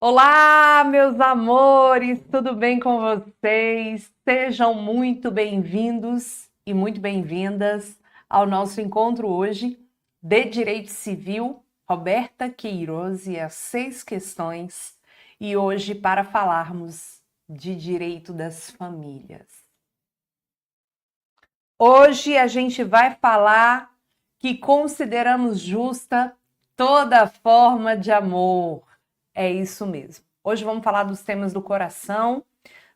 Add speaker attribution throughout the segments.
Speaker 1: Olá, meus amores, tudo bem com vocês? Sejam muito bem-vindos e muito bem-vindas ao nosso encontro hoje de Direito Civil, Roberta Queiroz e as 6 questões, e hoje para falarmos de direito das famílias. Hoje a gente vai falar que consideramos justa toda forma de amor. É isso mesmo. Hoje vamos falar dos temas do coração,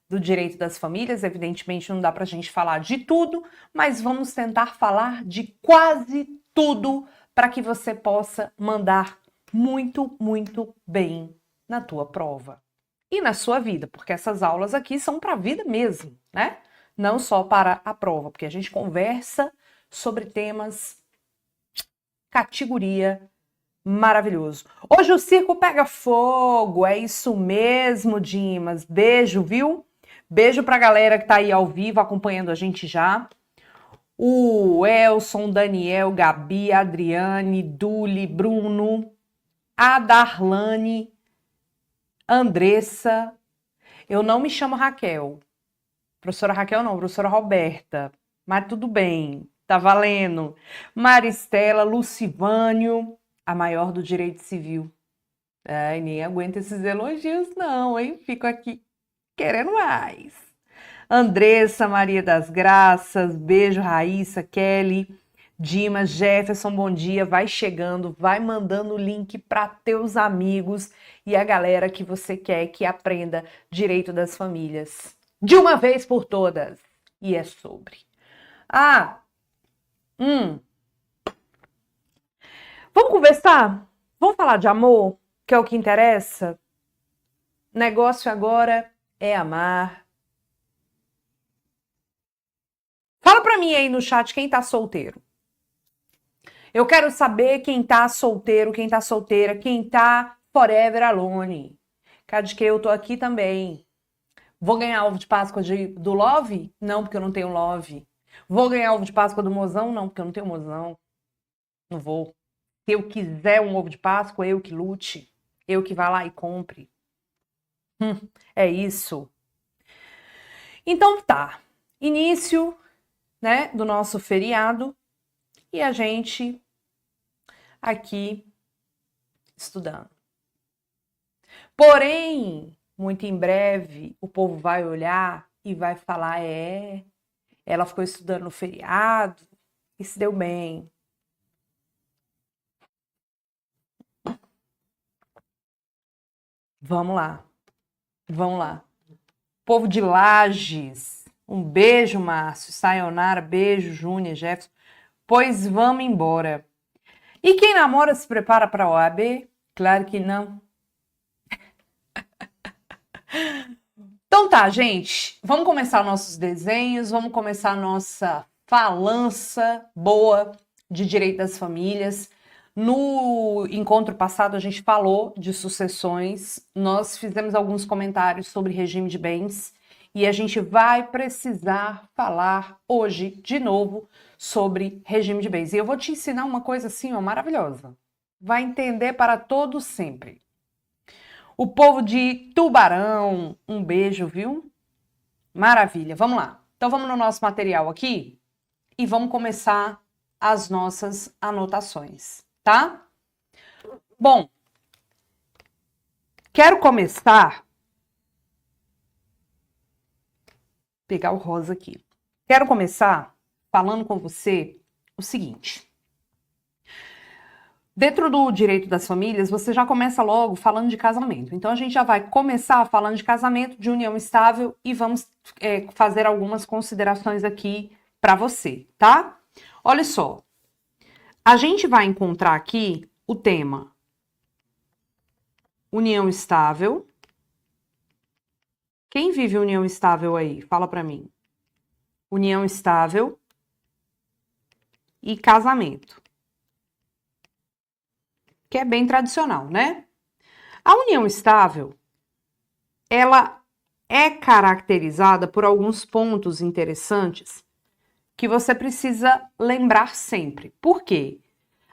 Speaker 1: do direito das famílias. Evidentemente não dá para a gente falar de tudo, mas vamos tentar falar de quase tudo para que você possa mandar muito, muito bem na tua prova e na sua vida, porque essas aulas aqui são para a vida mesmo, né? Não só para a prova, porque a gente conversa sobre temas categoria maravilhoso. Hoje o circo pega fogo, é isso mesmo, Dimas. Beijo, viu? Beijo pra galera que tá aí ao vivo acompanhando a gente já. O Elson, Daniel, Gabi, Adriane, Duli, Bruno, a Darlane, Andressa. Eu não me chamo Raquel. Professora Raquel não, professora Roberta. Mas tudo bem, tá valendo. Maristela, Lucivânio, a maior do direito civil. Ai, nem aguento esses elogios, não, hein? Fico aqui querendo mais. Andressa, Maria das Graças, beijo, Raíssa, Kelly, Dimas, Jefferson, bom dia. Vai chegando, vai mandando o link para teus amigos e a galera que você quer que aprenda direito das famílias. De uma vez por todas. E é sobre. Ah, vamos conversar? Vamos falar de amor, que é o que interessa? Negócio agora é amar. Fala pra mim aí no chat quem tá solteiro. Eu quero saber quem tá solteiro, quem tá solteira, quem tá forever alone. Cadê que eu tô aqui também. Vou ganhar ovo de Páscoa do Love? Não, porque eu não tenho Love. Vou ganhar ovo de Páscoa do Mozão? Não, porque eu não tenho Mozão. Não vou. Se eu quiser um ovo de Páscoa, eu que lute. Eu que vá lá e compre. É isso. Então tá. Início, né, do nosso feriado e a gente aqui estudando. Porém, muito em breve, o povo vai olhar e vai falar: ela ficou estudando no feriado e se deu bem. Vamos lá, vamos lá. Povo de Lages, um beijo, Márcio, Sayonara, beijo, Júnior, Jefferson. Pois vamos embora. E quem namora se prepara para a OAB? Claro que não. Então tá, gente, vamos começar nossos desenhos, vamos começar nossa falança boa de direito das famílias. No encontro passado a gente falou de sucessões, nós fizemos alguns comentários sobre regime de bens e a gente vai precisar falar hoje de novo sobre regime de bens. E eu vou te ensinar uma coisa assim, ó, maravilhosa. Vai entender para todo sempre. O povo de Tubarão, um beijo, viu? Maravilha, vamos lá. Então vamos no nosso material aqui e vamos começar as nossas anotações, tá? Bom, quero começar... Pegar o rosa aqui. Quero começar falando com você o seguinte... Dentro do direito das famílias, você já começa logo falando de casamento. Então, a gente já vai começar falando de casamento, de união estável e vamos fazer algumas considerações aqui para você, tá? Olha só, a gente vai encontrar aqui o tema união estável. Quem vive união estável aí? Fala para mim. União estável e casamento. Que é bem tradicional, né? A união estável, ela é caracterizada por alguns pontos interessantes que você precisa lembrar sempre. Por quê?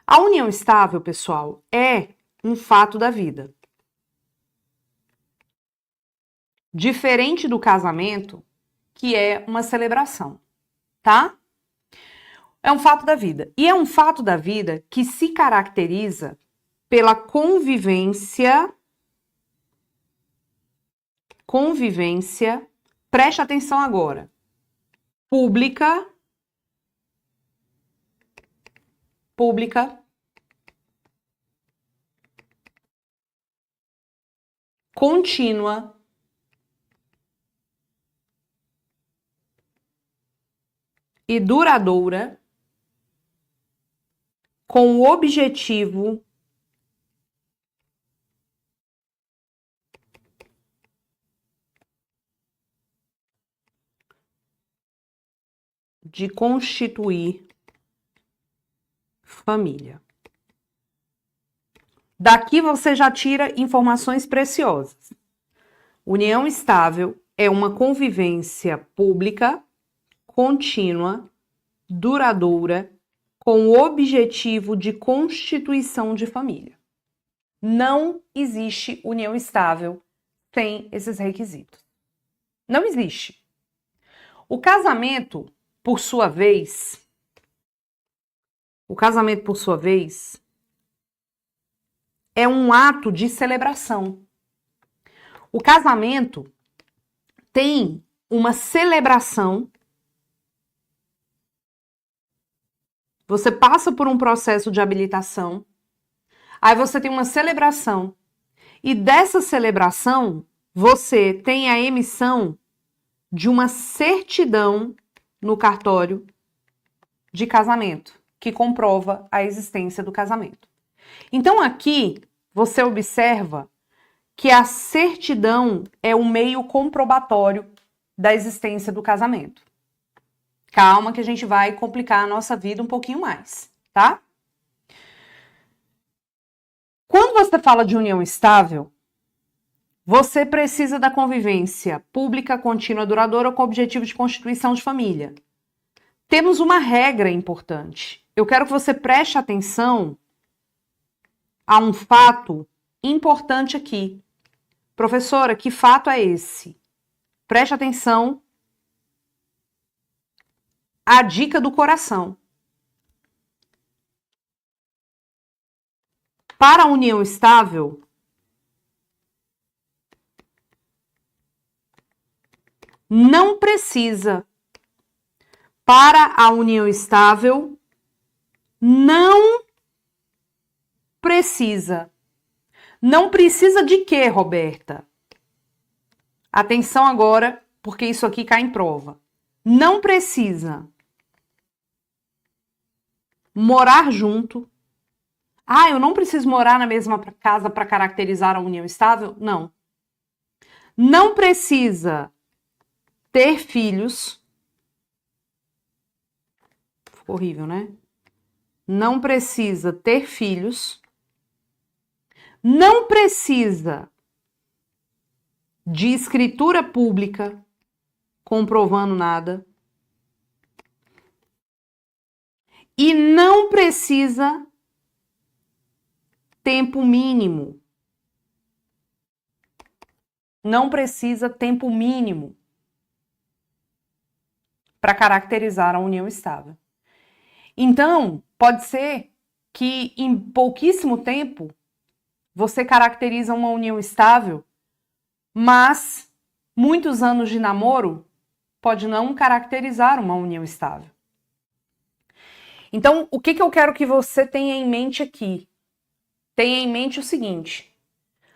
Speaker 1: A união estável, pessoal, é um fato da vida. diferente do casamento, que é uma celebração, tá? É um fato da vida. E é um fato da vida que se caracteriza pela convivência, preste atenção agora, pública, contínua, e duradoura, com o objetivo de constituir família. Daqui você já tira informações preciosas. União estável é uma convivência pública, contínua, duradoura, com o objetivo de constituição de família. Não existe união estável sem esses requisitos. Não existe. O casamento, por sua vez, é um ato de celebração. O casamento tem uma celebração. Você passa por um processo de habilitação, aí você tem uma celebração, e dessa celebração você tem a emissão de uma certidão no cartório de casamento, que comprova a existência do casamento. Então aqui você observa que a certidão é o meio comprobatório da existência do casamento. Calma que a gente vai complicar a nossa vida um pouquinho mais, tá? Quando você fala de união estável, você precisa da convivência pública, contínua, duradoura com o objetivo de constituição de família. Temos uma regra importante. Eu quero que você preste atenção a um fato importante aqui. Professora, que fato é esse? Preste atenção à dica do coração. Para a união estável, não precisa. Para a união estável, não precisa. Não precisa de quê, Roberta? Atenção agora, porque isso aqui cai em prova. Não precisa morar junto. Ah, eu não preciso morar na mesma casa para caracterizar a união estável? Não. Não precisa ter filhos. Ficou horrível, né? Não precisa ter filhos. Não precisa de escritura pública comprovando nada. E não precisa tempo mínimo. Não precisa tempo mínimo para caracterizar a união estável. Então, pode ser que em pouquíssimo tempo você caracteriza uma união estável, mas muitos anos de namoro pode não caracterizar uma união estável. Então, o que eu quero que você tenha em mente aqui? Tenha em mente o seguinte: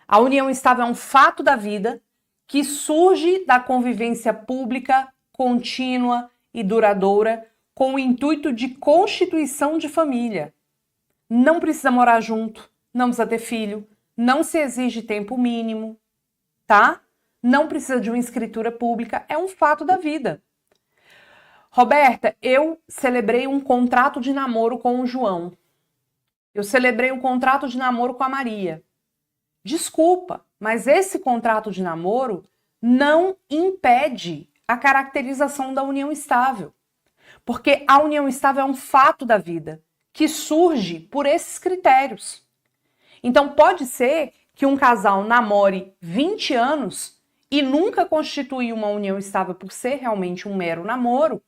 Speaker 1: a união estável é um fato da vida que surge da convivência pública, contínua e duradoura com o intuito de constituição de família. Não precisa morar junto, não precisa ter filho, não se exige tempo mínimo, tá? Não precisa de uma escritura pública, é um fato da vida. Roberta, eu celebrei um contrato de namoro com o João. Eu celebrei um contrato de namoro com a Maria. Desculpa, mas esse contrato de namoro não impede a caracterização da união estável. Porque a união estável é um fato da vida que surge por esses critérios. Então pode ser que um casal namore 20 anos e nunca constituiu uma união estável por ser realmente um mero namoro,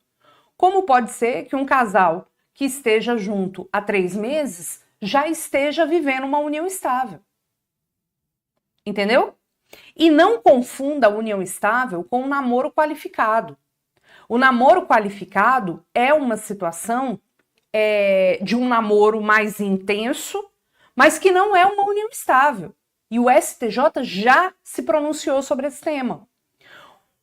Speaker 1: como pode ser que um casal que esteja junto há 3 meses já esteja vivendo uma união estável. Entendeu? E não confunda a união estável com um namoro qualificado. O namoro qualificado é uma situação de um namoro mais intenso, mas que não é uma união estável. E o STJ já se pronunciou sobre esse tema.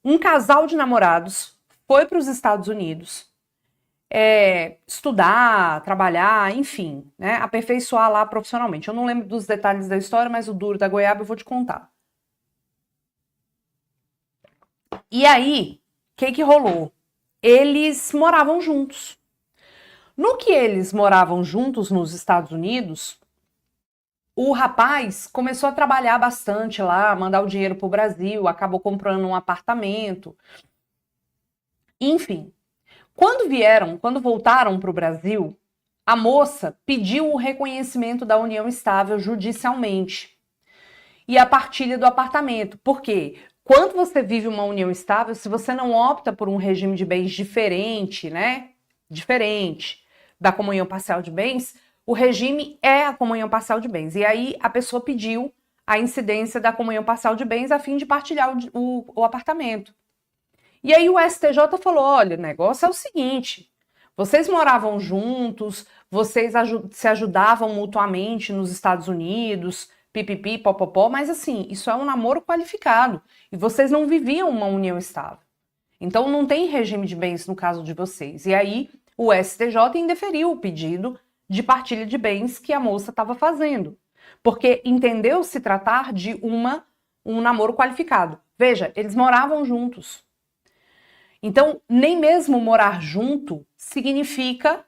Speaker 1: Um casal de namorados foi para os Estados Unidos estudar, trabalhar, enfim, né, aperfeiçoar lá profissionalmente. Eu não lembro dos detalhes da história, mas o duro da goiaba eu vou te contar. E aí, o que rolou? Eles moravam juntos. No que eles moravam juntos nos Estados Unidos, o rapaz começou a trabalhar bastante lá, mandar o dinheiro para o Brasil, acabou comprando um apartamento. Enfim, quando voltaram para o Brasil, a moça pediu o reconhecimento da união estável judicialmente e a partilha do apartamento. Por quê? Quando você vive uma união estável, se você não opta por um regime de bens diferente, né? Diferente da comunhão parcial de bens, o regime é a comunhão parcial de bens. E aí a pessoa pediu a incidência da comunhão parcial de bens a fim de partilhar o apartamento. E aí o STJ falou, olha, o negócio é o seguinte, vocês moravam juntos, vocês se ajudavam mutuamente nos Estados Unidos, pipipi, popopó, mas assim, isso é um namoro qualificado e vocês não viviam uma união estável. Então não tem regime de bens no caso de vocês. E aí o STJ indeferiu o pedido de partilha de bens que a moça estava fazendo, porque entendeu se tratar de um namoro qualificado. Veja, eles moravam juntos. Então, nem mesmo morar junto significa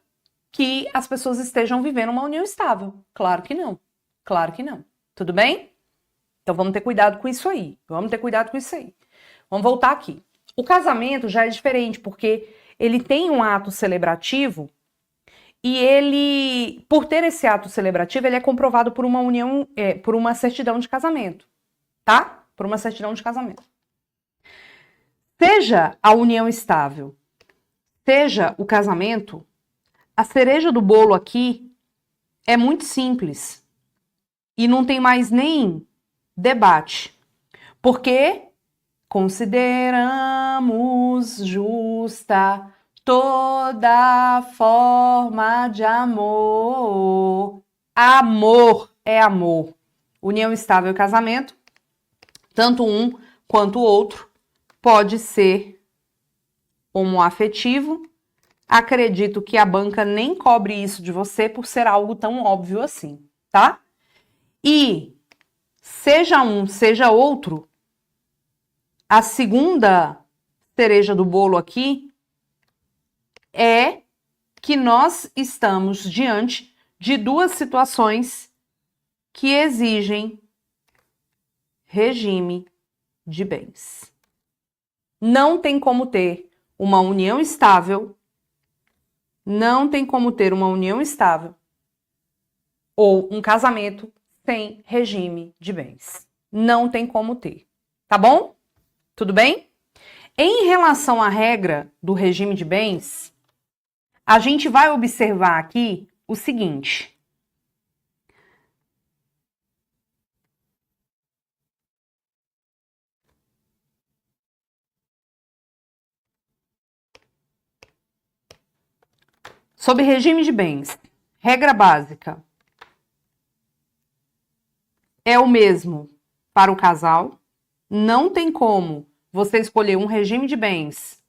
Speaker 1: que as pessoas estejam vivendo uma união estável. Claro que não. Claro que não. Tudo bem? Então vamos ter cuidado com isso aí. Vamos ter cuidado com isso aí. Vamos voltar aqui. O casamento já é diferente, porque ele tem um ato celebrativo e ele, por ter esse ato celebrativo, ele é comprovado por uma união, por uma certidão de casamento, tá? Por uma certidão de casamento. Seja a união estável, seja o casamento, a cereja do bolo aqui é muito simples e não tem mais nem debate, porque consideramos justa toda forma de amor. Amor é amor. União estável e casamento, tanto um quanto o outro, pode ser homoafetivo. Acredito que a banca nem cobre isso de você por ser algo tão óbvio assim, tá? E seja um, seja outro, a segunda cereja do bolo aqui é que nós estamos diante de duas situações que exigem regime de bens. Não tem como ter uma união estável, ou um casamento sem regime de bens. Não tem como ter, tá bom? Tudo bem? Em relação à regra do regime de bens, a gente vai observar aqui o seguinte. Sobre regime de bens, regra básica é o mesmo para o casal. Não tem como você escolher um regime de bens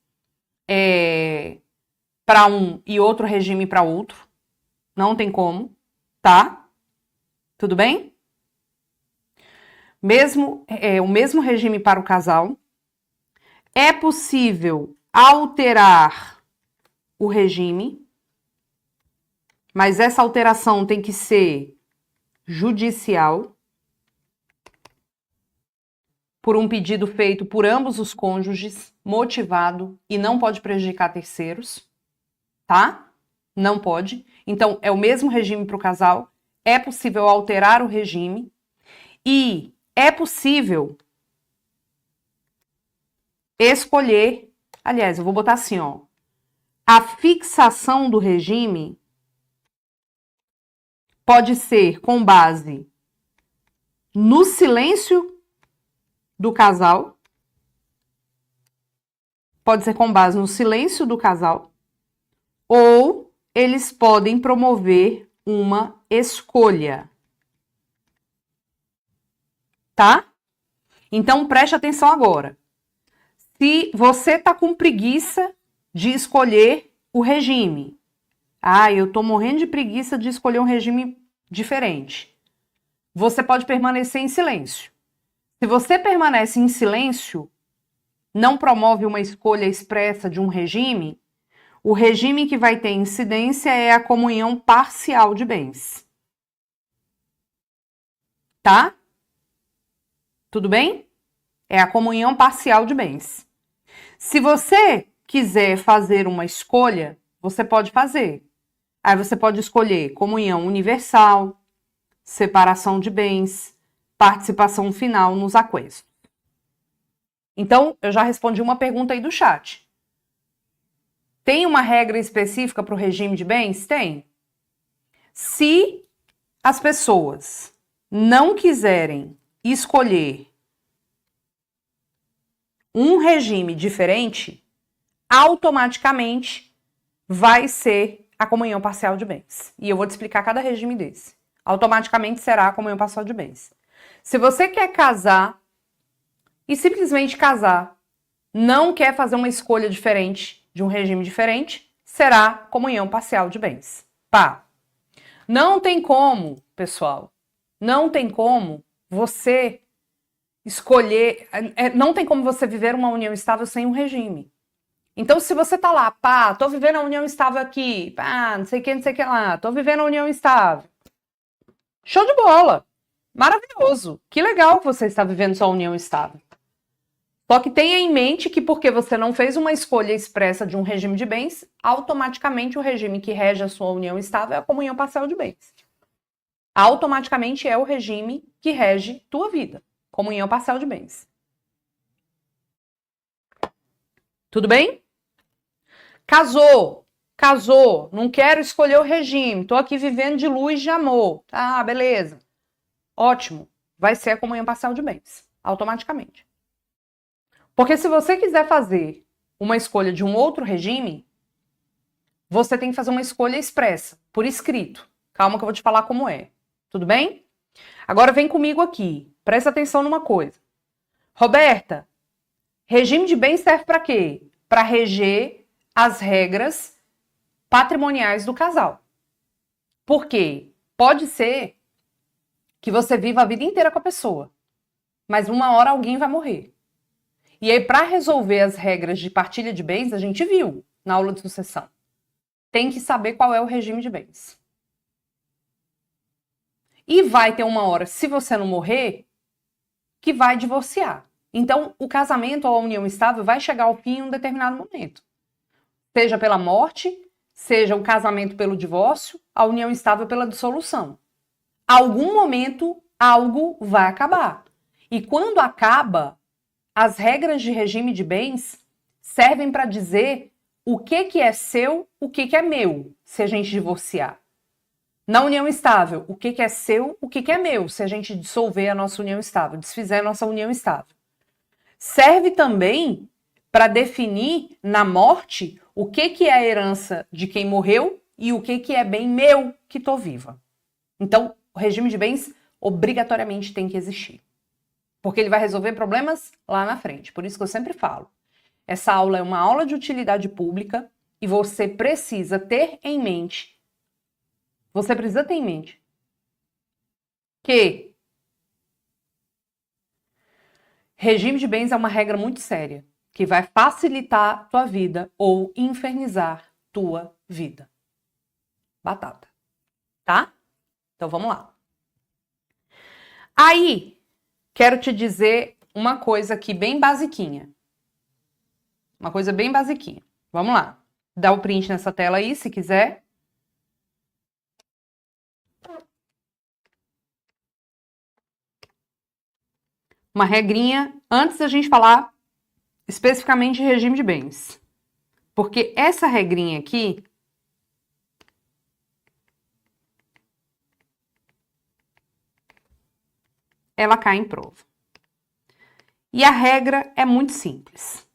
Speaker 1: para um e outro regime para outro. Não tem como, tá? Tudo bem? O mesmo regime para o casal. É possível alterar o regime, mas essa alteração tem que ser judicial, por um pedido feito por ambos os cônjuges, motivado, e não pode prejudicar terceiros, tá? Não pode. Então, é o mesmo regime para o casal, é possível alterar o regime, e é possível escolher, aliás, eu vou botar assim, ó, a fixação do regime pode ser com base no silêncio do casal, pode ser com base no silêncio do casal, ou eles podem promover uma escolha. Tá? Então preste atenção agora. Se você tá com preguiça de escolher o regime, eu tô morrendo de preguiça de escolher um regime diferente, você pode permanecer em silêncio. Se você permanece em silêncio, não promove uma escolha expressa de um regime, o regime que vai ter incidência é a comunhão parcial de bens. Tá? Tudo bem? É a comunhão parcial de bens. Se você quiser fazer uma escolha, você pode fazer. Aí você pode escolher comunhão universal, separação de bens, participação final nos aquestos. Então, eu já respondi uma pergunta aí do chat. Tem uma regra específica para o regime de bens? Tem. Se as pessoas não quiserem escolher um regime diferente, automaticamente vai ser a comunhão parcial de bens. E eu vou te explicar cada regime desse. Automaticamente será a comunhão parcial de bens. Se você quer casar e simplesmente casar, não quer fazer uma escolha diferente, de um regime diferente, será comunhão parcial de bens. Pá. Não tem como, pessoal, não tem como você escolher, não tem como você viver uma união estável sem um regime. Então, se você tá lá, tô vivendo a união estável aqui, não sei o que lá, tô vivendo a união estável. Show de bola! Maravilhoso! Que legal que você está vivendo sua união estável. Só que tenha em mente que porque você não fez uma escolha expressa de um regime de bens, automaticamente o regime que rege a sua união estável é a comunhão parcial de bens. Automaticamente é o regime que rege tua vida. Comunhão parcial de bens. Tudo bem? Casou, não quero escolher o regime, tô aqui vivendo de luz de amor. Beleza. Ótimo. Vai ser a comunhão parcial de bens, automaticamente. Porque se você quiser fazer uma escolha de um outro regime, você tem que fazer uma escolha expressa, por escrito. Calma que eu vou te falar como é. Tudo bem? Agora vem comigo aqui. Presta atenção numa coisa. Roberta, regime de bens serve para quê? Para reger as regras patrimoniais do casal. Por quê? Pode ser que você viva a vida inteira com a pessoa, mas uma hora alguém vai morrer. E aí, para resolver as regras de partilha de bens, a gente viu na aula de sucessão. Tem que saber qual é o regime de bens. E vai ter uma hora, se você não morrer, que vai divorciar. Então, o casamento ou a união estável vai chegar ao fim em um determinado momento. Seja pela morte, seja o casamento pelo divórcio, a união estável pela dissolução. Algum momento, algo vai acabar. E quando acaba, as regras de regime de bens servem para dizer o que é seu, o que é meu, se a gente divorciar. Na união estável, o que é seu, o que é meu, se a gente dissolver a nossa união estável, desfizer a nossa união estável. Serve também para definir na morte o que é a herança de quem morreu e o que é bem meu que estou viva. Então, o regime de bens obrigatoriamente tem que existir. Porque ele vai resolver problemas lá na frente. Por isso que eu sempre falo. Essa aula é uma aula de utilidade pública e você precisa ter em mente que regime de bens é uma regra muito séria, que vai facilitar tua vida ou infernizar tua vida. Batata. Tá? Então vamos lá. Aí, quero te dizer uma coisa aqui bem basiquinha. Uma coisa bem basiquinha. Vamos lá. Dá o print nessa tela aí, se quiser. Uma regrinha, antes da gente falar especificamente regime de bens. Porque essa regrinha aqui ela cai em prova. E a regra é muito simples.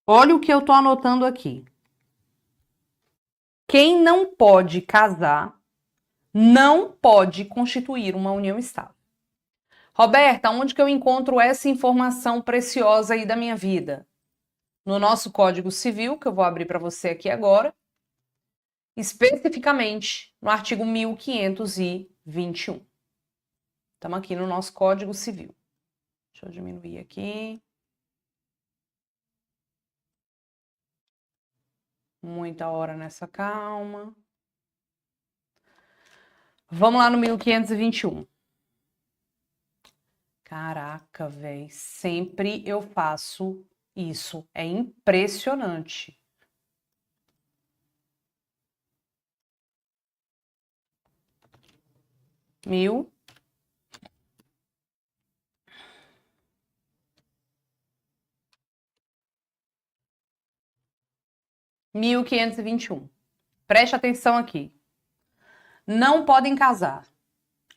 Speaker 1: Olha o que eu tô anotando aqui. Quem não pode casar não pode constituir uma união estável. Roberta, onde que eu encontro essa informação preciosa aí da minha vida? No nosso Código Civil, que eu vou abrir para você aqui agora, especificamente no artigo 1521. Estamos aqui no nosso Código Civil. Deixa eu diminuir aqui. Muita hora nessa calma. Vamos lá no 1521. Caraca, velho, sempre eu faço isso. É impressionante. Mil. 1521. Preste atenção aqui. Não podem casar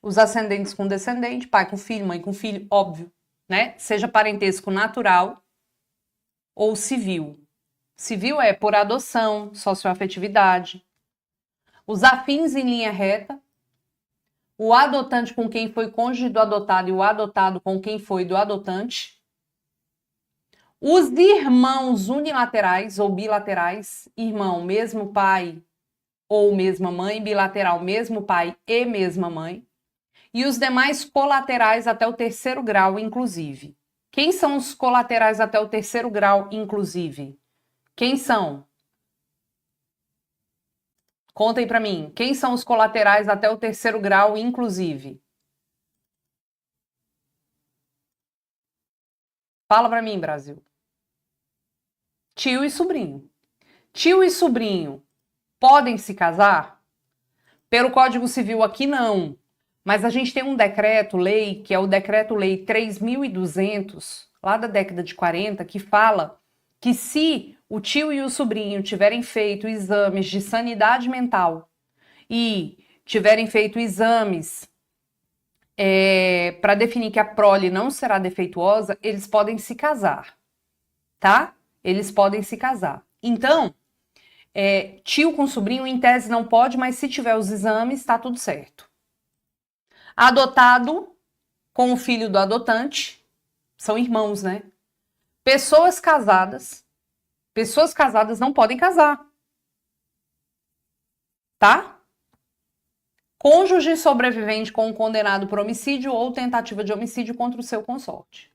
Speaker 1: os ascendentes com descendente, pai com filho, mãe com filho, óbvio, né? Seja parentesco natural ou civil. Civil é por adoção, socioafetividade. Os afins em linha reta. O adotante com quem foi cônjuge do adotado e o adotado com quem foi do adotante. Os irmãos unilaterais ou bilaterais, irmão, mesmo pai ou mesma mãe, bilateral, mesmo pai e mesma mãe. E os demais colaterais até o terceiro grau, inclusive. Quem são os colaterais até o terceiro grau, inclusive? Quem são? Contem para mim. Quem são os colaterais até o terceiro grau, inclusive? Fala para mim, Brasil. Tio e sobrinho. Tio e sobrinho podem se casar? Pelo Código Civil aqui não. Mas a gente tem um decreto-lei, que é o Decreto-Lei 3.200, lá da década de 40, que fala que se o tio e o sobrinho tiverem feito exames de sanidade mental e tiverem feito exames para definir que a prole não será defeituosa, eles podem se casar, tá? Eles podem se casar. Então, tio com sobrinho, em tese, não pode, mas se tiver os exames, tá tudo certo. Adotado com o filho do adotante, são irmãos, né? Pessoas casadas não podem casar, tá? Cônjuge sobrevivente com um condenado por homicídio ou tentativa de homicídio contra o seu consorte.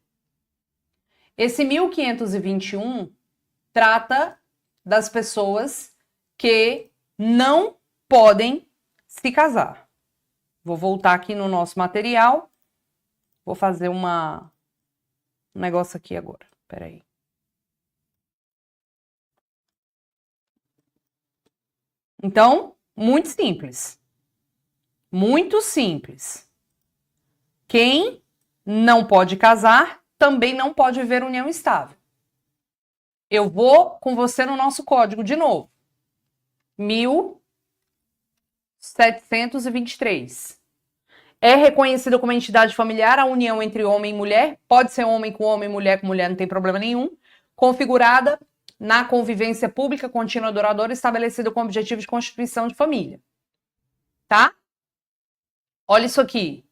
Speaker 1: Esse 1521 trata das pessoas que não podem se casar. Vou voltar aqui no nosso material. Vou fazer um negócio aqui agora. Peraí. Então, muito simples. Muito simples. Quem não pode casar também não pode viver união estável. Eu vou com você no nosso código de novo. 1723. É reconhecida como entidade familiar a união entre homem e mulher, pode ser homem, mulher com mulher, não tem problema nenhum, configurada na convivência pública contínua duradoura estabelecida com o objetivo de constituição de família. Tá? Olha isso aqui.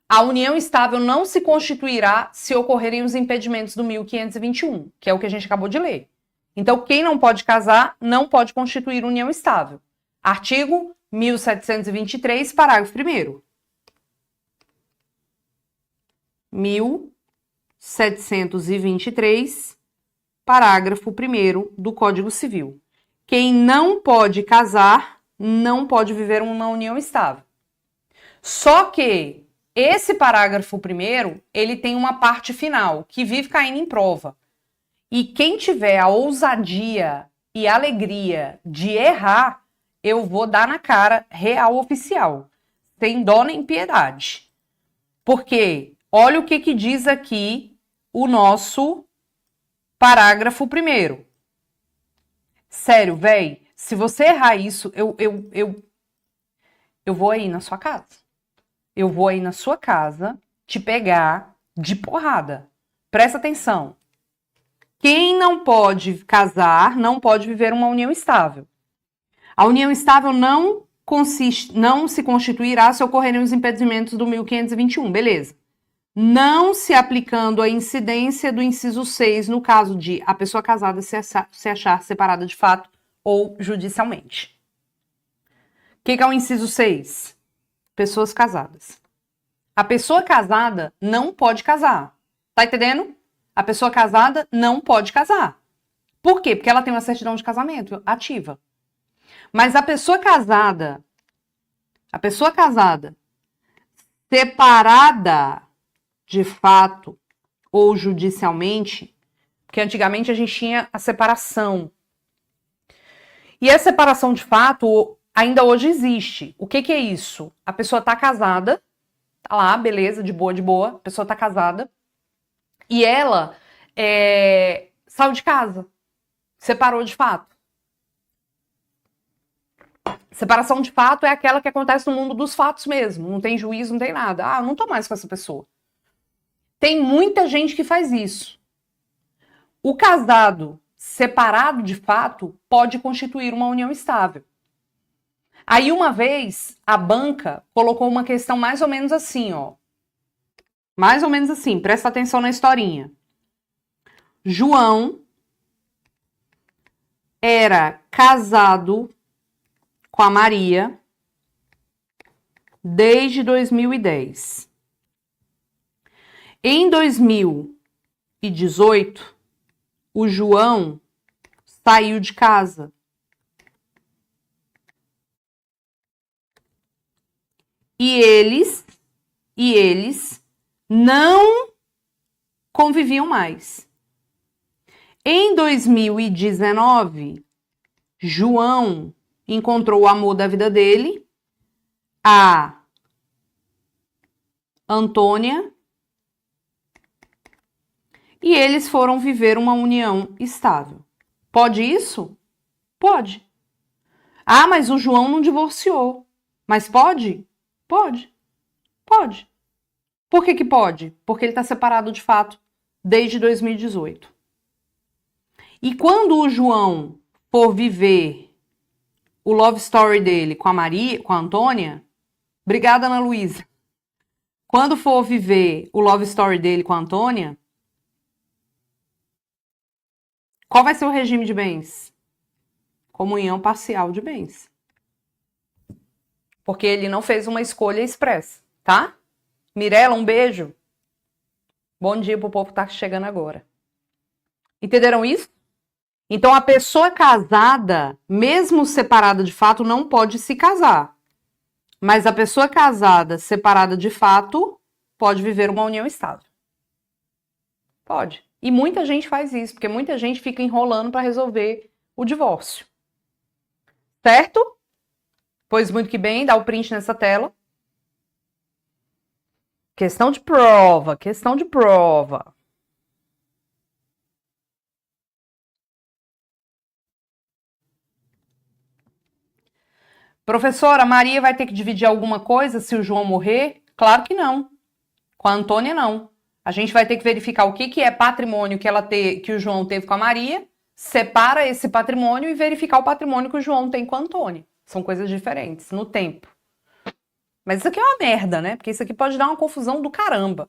Speaker 1: A união estável não se constituirá se ocorrerem os impedimentos do 1521, que é o que a gente acabou de ler. Então, quem não pode casar não pode constituir união estável. Artigo 1723, parágrafo 1º. 1723, parágrafo 1º do Código Civil. Quem não pode casar, não pode viver uma união estável. Só que esse parágrafo 1º, ele tem uma parte final, que vive caindo em prova. E quem tiver a ousadia e a alegria de errar, eu vou dar na cara real oficial, sem dó nem piedade. Porque olha o que diz aqui o nosso parágrafo 1º. Sério, véi, se você errar isso, eu vou aí na sua casa. Eu vou aí na sua casa te pegar de porrada. Presta atenção. Quem não pode casar, não pode viver uma união estável. A união estável não se constituirá se ocorrerem os impedimentos do 1521, beleza. Não se aplicando a incidência do inciso 6 no caso de a pessoa casada se achar separada de fato ou judicialmente. O que é o inciso 6? Pessoas casadas. A pessoa casada não pode casar. Tá entendendo? A pessoa casada não pode casar. Por quê? Porque ela tem uma certidão de casamento ativa. Mas a pessoa casada, separada de fato ou judicialmente, porque antigamente a gente tinha a separação. E a separação de fato ainda hoje existe. O que é isso? A pessoa tá casada, tá lá, beleza, de boa, a pessoa tá casada, e ela saiu de casa, separou de fato. Separação de fato é aquela que acontece no mundo dos fatos mesmo, não tem juízo, não tem nada. Ah, eu não tô mais com essa pessoa. Tem muita gente que faz isso. O casado separado de fato pode constituir uma união estável. Aí uma vez a banca colocou uma questão mais ou menos assim, ó. Mais ou menos assim, presta atenção na historinha. João era casado com a Maria desde 2010. Em 2018, o João saiu de casa. E eles não conviviam mais. Em 2019, João encontrou o amor da vida dele, a Antônia, e eles foram viver uma união estável. Pode isso? Pode. Ah, mas o João não divorciou. Mas pode? Pode. Pode. Por que pode? Porque ele está separado de fato desde 2018. E quando o João for viver o love story dele com a Maria, com a Antônia, obrigada, Ana Luísa. Quando for viver o love story dele com a Antônia, qual vai ser o regime de bens? Comunhão parcial de bens. Porque ele não fez uma escolha expressa, tá? Mirela, um beijo. Bom dia pro povo que tá chegando agora. Entenderam isso? Então, a pessoa casada, mesmo separada de fato, não pode se casar. Mas a pessoa casada, separada de fato, pode viver uma união estável. Pode. E muita gente faz isso, porque muita gente fica enrolando para resolver o divórcio. Certo? Pois muito que bem, dá o print nessa tela. Questão de prova, questão de prova. Professora, Maria vai ter que dividir alguma coisa se o João morrer? Claro que não. Com a Antônia, não. A gente vai ter que verificar o que é patrimônio que o João teve com a Maria, separa esse patrimônio e verificar o patrimônio que o João tem com a Antônia. São coisas diferentes no tempo. Mas isso aqui é uma merda, né? Porque isso aqui pode dar uma confusão do caramba.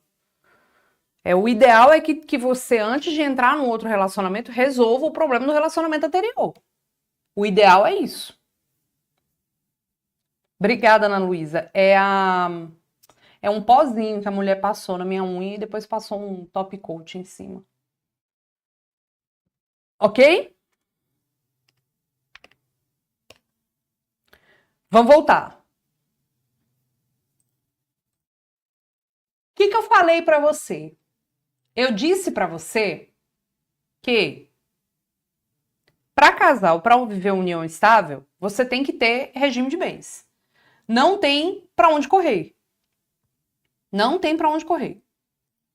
Speaker 1: O ideal é que você, antes de entrar num outro relacionamento, resolva o problema do relacionamento anterior. O ideal é isso. Obrigada, Ana Luísa. É um pozinho que a mulher passou na minha unha e depois passou um top coat em cima. Ok? Vamos voltar. O que eu falei para você? Eu disse para você que para casal, para viver uma união estável, você tem que ter regime de bens. Não tem para onde correr. Não tem para onde correr.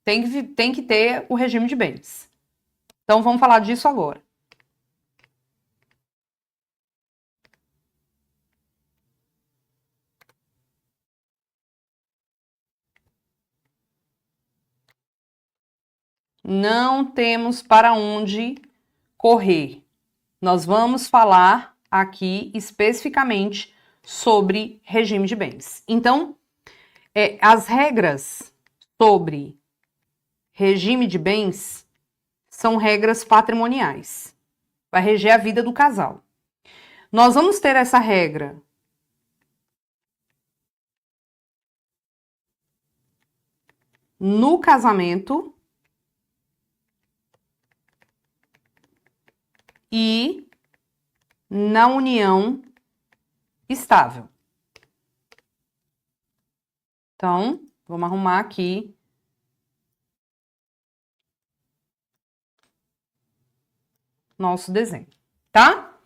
Speaker 1: Tem que ter o regime de bens. Então vamos falar disso agora. Não temos para onde correr. Nós vamos falar aqui especificamente sobre regime de bens. Então, as regras sobre regime de bens são regras patrimoniais. Vai reger a vida do casal. Nós vamos ter essa regra no casamento e na união estável. Então, vamos arrumar aqui nosso desenho, tá?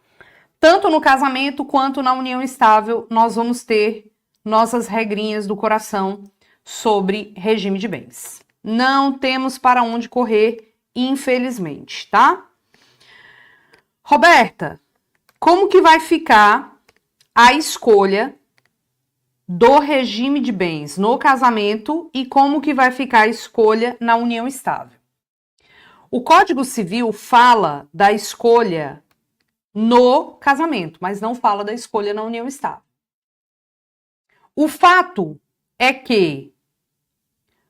Speaker 1: Tanto no casamento quanto na união estável, nós vamos ter nossas regrinhas do coração sobre regime de bens. Não temos para onde correr, infelizmente, tá? Roberta, como que vai ficar a escolha do regime de bens no casamento e como que vai ficar a escolha na união estável? O Código Civil fala da escolha no casamento, mas não fala da escolha na união estável. O fato é que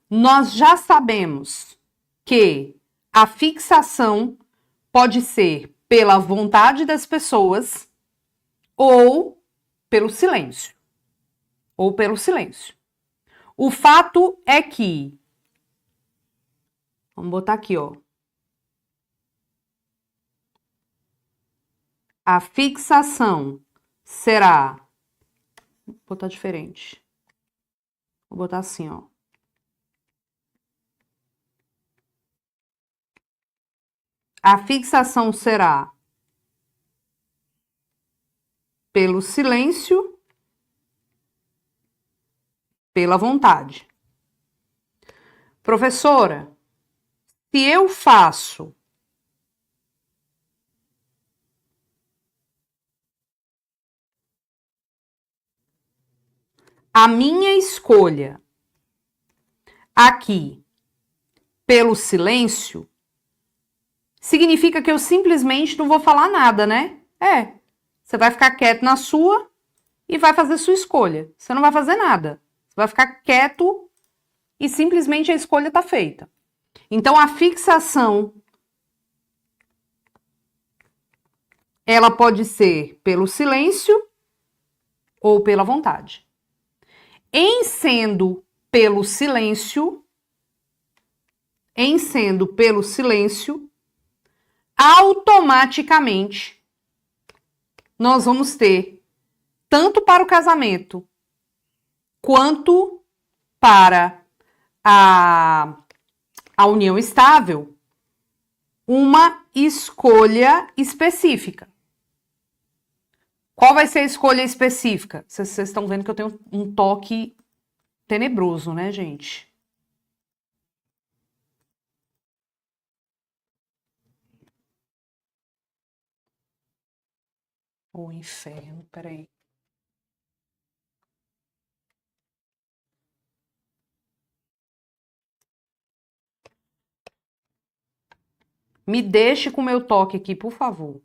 Speaker 1: nós já sabemos que a fixação pode ser pela vontade das pessoas ou pelo silêncio. Ou pelo silêncio. O fato é que, vamos botar aqui, ó. A fixação será, vou botar diferente. Vou botar assim, ó. A fixação será pelo silêncio, pela vontade. Professora, se eu faço a minha escolha aqui pelo silêncio, significa que eu simplesmente não vou falar nada, né? Você vai ficar quieto na sua e vai fazer sua escolha. Você não vai fazer nada. Você vai ficar quieto e simplesmente a escolha está feita. Então, a fixação, ela pode ser pelo silêncio ou pela vontade. Em sendo pelo silêncio, automaticamente nós vamos ter, tanto para o casamento quanto para a união estável, uma escolha específica. Qual vai ser a escolha específica? Vocês estão vendo que eu tenho um toque tenebroso, né, gente? O inferno, peraí. Me deixe com o meu toque aqui, por favor.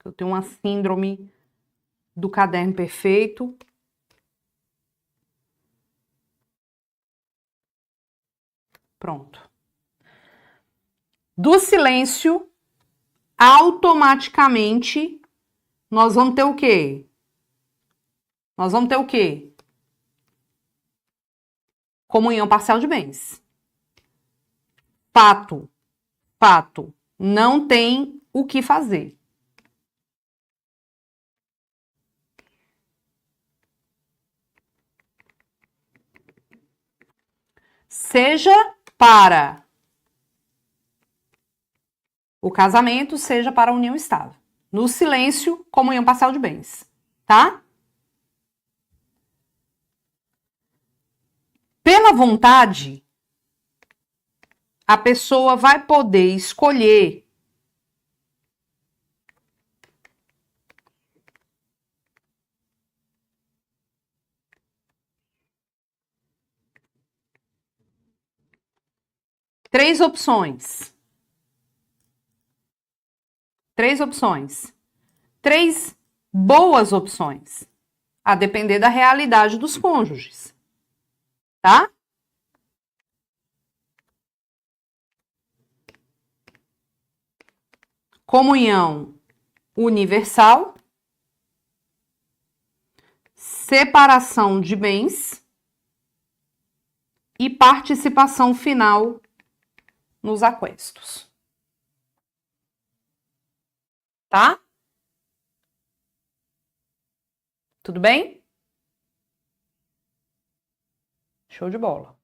Speaker 1: Eu tenho uma síndrome do caderno perfeito. Pronto. Do silêncio, automaticamente, nós vamos ter o quê? Nós vamos ter o quê? Comunhão parcial de bens. Fato. fato, não tem o que fazer. Seja para o casamento, seja para a união estável. No silêncio, comunhão parcial de bens, tá? Pela vontade, a pessoa vai poder escolher três opções. Três opções. Três boas opções, a depender da realidade dos cônjuges, tá? Comunhão universal, separação de bens e participação final nos aquestos. Tá? Tudo bem? Show de bola.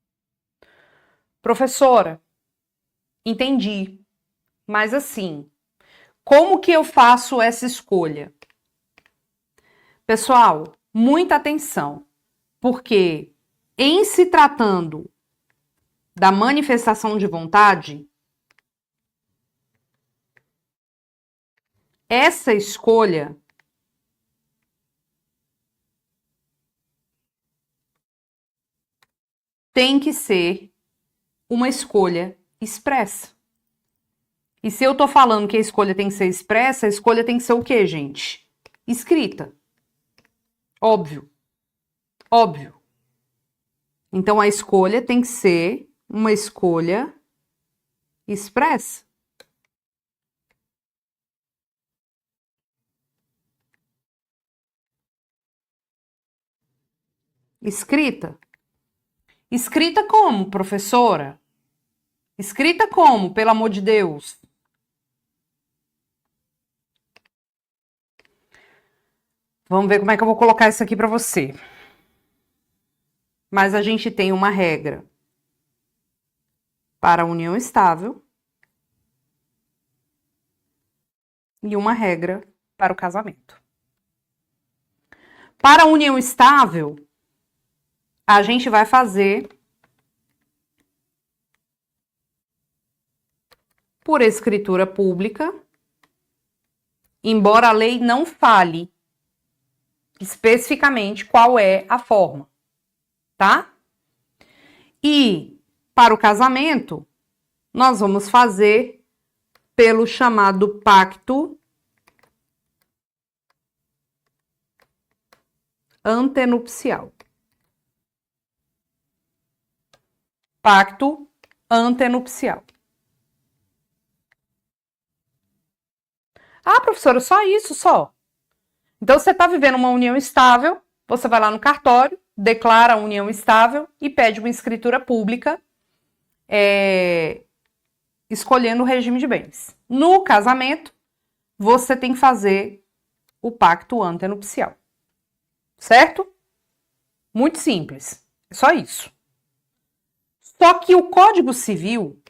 Speaker 1: Professora, entendi. Mas assim, como que eu faço essa escolha? Pessoal, muita atenção, porque em se tratando da manifestação de vontade, essa escolha tem que ser uma escolha expressa. E se eu tô falando que a escolha tem que ser expressa, a escolha tem que ser o quê, gente? Escrita. Óbvio. Óbvio. Então a escolha tem que ser uma escolha expressa. Escrita. Escrita como, professora? Escrita como, pelo amor de Deus? Vamos ver como é que eu vou colocar isso aqui para você. Mas a gente tem uma regra para a união estável e uma regra para o casamento. Para a união estável, a gente vai fazer por escritura pública, embora a lei não fale especificamente qual é a forma, tá? E para o casamento, nós vamos fazer pelo chamado pacto antenupcial. Pacto antenupcial. Ah, professora, só isso, só. Então, você está vivendo uma união estável, você vai lá no cartório, declara a união estável e pede uma escritura pública, escolhendo o regime de bens. No casamento, você tem que fazer o pacto antenupcial. Certo? Muito simples. É só isso. Só que o Código Civil,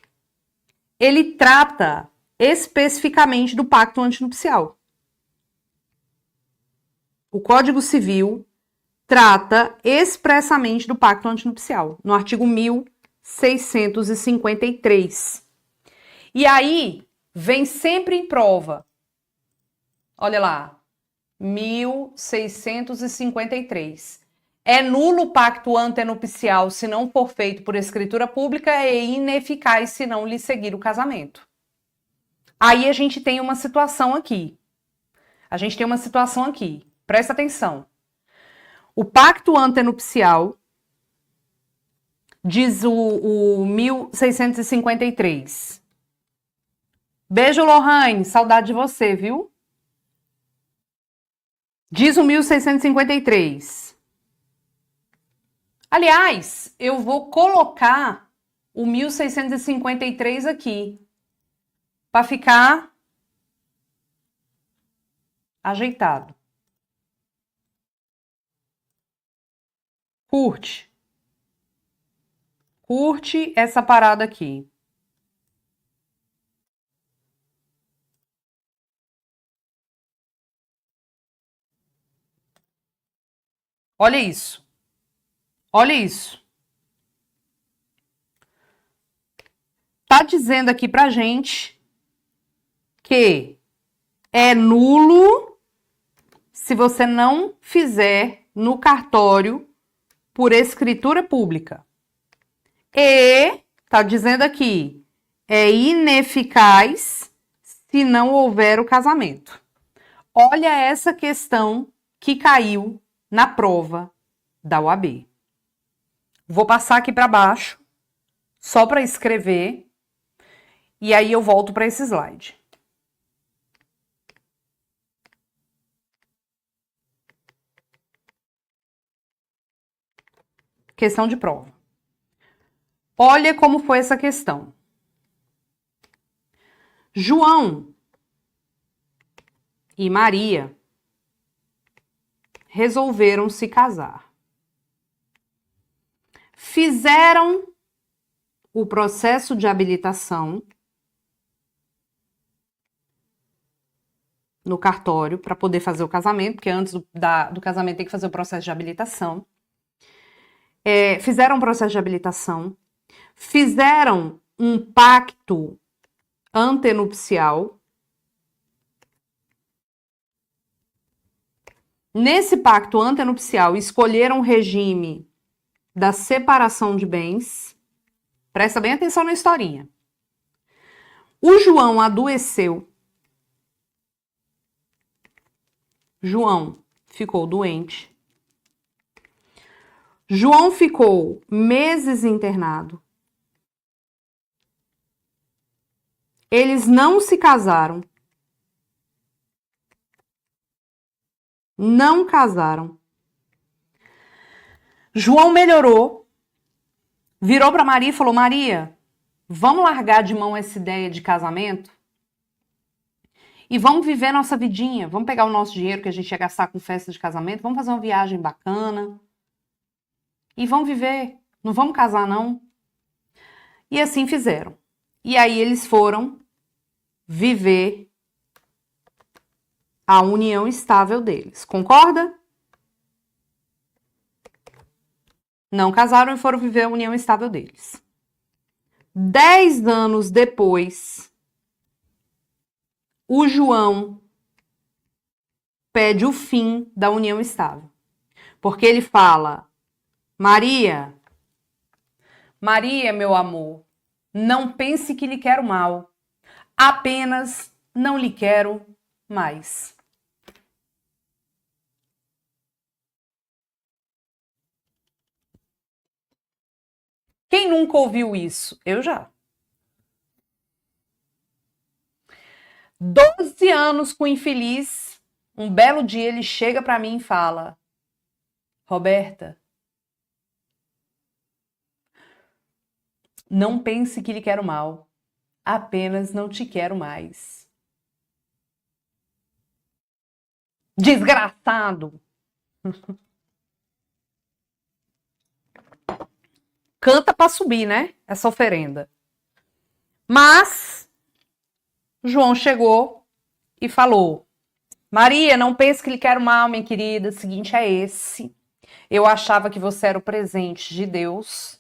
Speaker 1: ele trata especificamente do pacto antenupcial. O Código Civil trata expressamente do pacto antenupcial, no artigo 1653. E aí, vem sempre em prova. Olha lá, 1653. É nulo o pacto antenupcial se não for feito por escritura pública e ineficaz se não lhe seguir o casamento. Aí a gente tem uma situação aqui. Presta atenção. O pacto antenupcial, diz o 1653. Beijo, Lohane, saudade de você, viu? Diz o 1653. Aliás, eu vou colocar o 1653 aqui, para ficar ajeitado. Curte. Curte essa parada aqui. Olha isso. Olha isso. Tá dizendo aqui pra gente que é nulo se você não fizer no cartório por escritura pública. E tá dizendo aqui, é ineficaz se não houver o casamento. Olha essa questão que caiu na prova da UAB. Vou passar aqui para baixo, só para escrever, e aí eu volto para esse slide. Questão de prova. Olha como foi essa questão. João e Maria resolveram se casar. Fizeram o processo de habilitação no cartório para poder fazer o casamento, porque antes do casamento tem que fazer o processo de habilitação. Fizeram um processo de habilitação, fizeram um pacto antenupcial. Nesse pacto antenupcial, escolheram o regime da separação de bens. Presta bem atenção na historinha. O João adoeceu. João ficou doente. João ficou meses internado. Eles não se casaram. Não casaram. João melhorou, virou para Maria e falou: Maria, vamos largar de mão essa ideia de casamento e vamos viver nossa vidinha. Vamos pegar o nosso dinheiro que a gente ia gastar com festa de casamento, vamos fazer uma viagem bacana e vamos viver. Não vamos casar, não. E assim fizeram. E aí eles foram viver a união estável deles. Concorda? Não casaram e foram viver a união estável deles. 10 anos depois, o João pede o fim da união estável. Porque ele fala: Maria, meu amor, não pense que lhe quero mal. Apenas não lhe quero mais. Quem nunca ouviu isso? Eu já. 12 anos com o infeliz, um belo dia ele chega para mim e fala: Roberta, não pense que lhe quero mal, apenas não te quero mais. Desgraçado! Canta para subir, né? Essa oferenda. Mas João chegou e falou: Maria, não pense que lhe quero mal, minha querida. O seguinte é esse. Eu achava que você era o presente de Deus,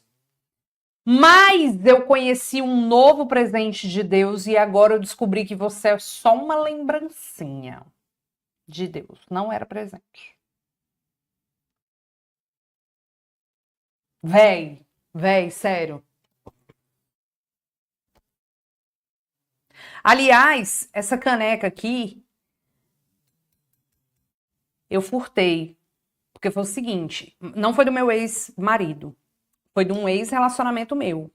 Speaker 1: mas eu conheci um novo presente de Deus e agora eu descobri que você é só uma lembrancinha de Deus. Não era presente. Véi, sério. Aliás, essa caneca aqui, eu furtei. Porque foi o seguinte, não foi do meu ex-marido, foi de um ex-relacionamento meu.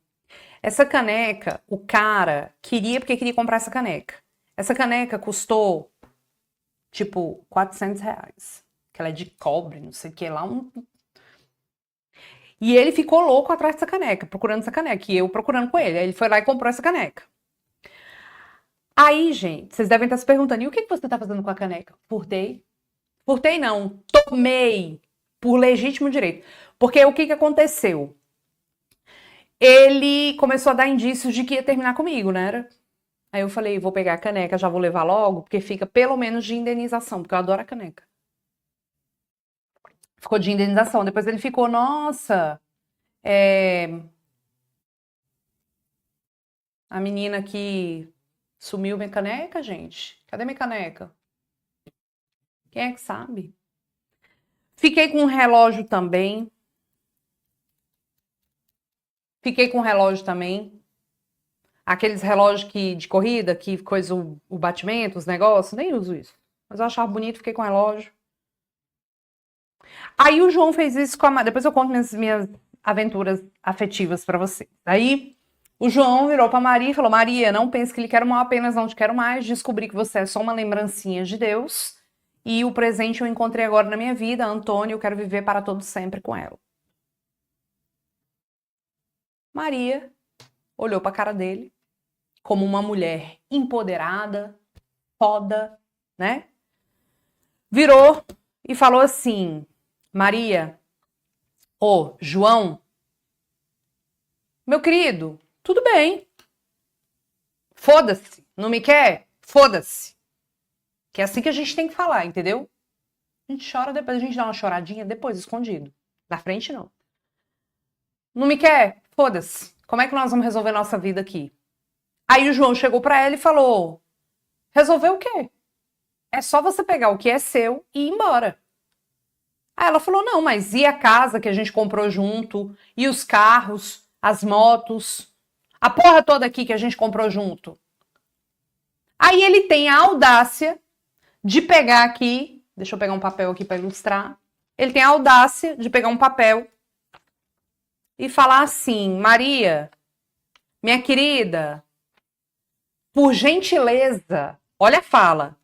Speaker 1: Essa caneca, o cara queria porque queria comprar essa caneca. Essa caneca custou, tipo, R$400. Que ela é de cobre, não sei o que lá. E ele ficou louco atrás dessa caneca, procurando essa caneca. E eu procurando com ele. Aí ele foi lá e comprou essa caneca. Aí, gente, vocês devem estar se perguntando, e o que você está fazendo com a caneca? Furtei? Furtei não, tomei por legítimo direito. Porque o que aconteceu? Ele começou a dar indícios de que ia terminar comigo, né? Aí eu falei, vou pegar a caneca, já vou levar logo, porque fica pelo menos de indenização, porque eu adoro a caneca. Ficou de indenização. Depois ele ficou, nossa, a menina que sumiu minha caneca, gente. Cadê minha caneca? Quem é que sabe? Fiquei com um relógio também. Aqueles relógios de corrida, que coisa o batimento, os negócios, nem uso isso. Mas eu achava bonito, fiquei com o relógio. Aí o João fez isso com a Maria. Depois eu conto minhas aventuras afetivas pra você. Aí o João virou pra Maria e falou: Maria, não pense que lhe quero mal, apenas não te quero mais. Descobri que você é só uma lembrancinha de Deus. E o presente eu encontrei agora na minha vida, Antônio, eu quero viver para todo sempre com ela. Maria olhou pra cara dele como uma mulher empoderada, foda, né? Virou e falou assim: Maria, ô, João, meu querido, tudo bem. Foda-se. Não me quer? Foda-se. Que é assim que a gente tem que falar, entendeu? A gente chora, depois a gente dá uma choradinha, depois, escondido. Na frente, não. Não me quer? Foda-se. Como é que nós vamos resolver nossa vida aqui? Aí o João chegou pra ela e falou: resolver o quê? É só você pegar o que é seu e ir embora. Aí ela falou: não, mas e a casa que a gente comprou junto? E os carros, as motos? A porra toda aqui que a gente comprou junto? Aí ele tem a audácia de pegar aqui, deixa eu pegar um papel aqui para ilustrar. Ele tem a audácia de pegar um papel e falar assim: Maria, minha querida, por gentileza, olha a fala.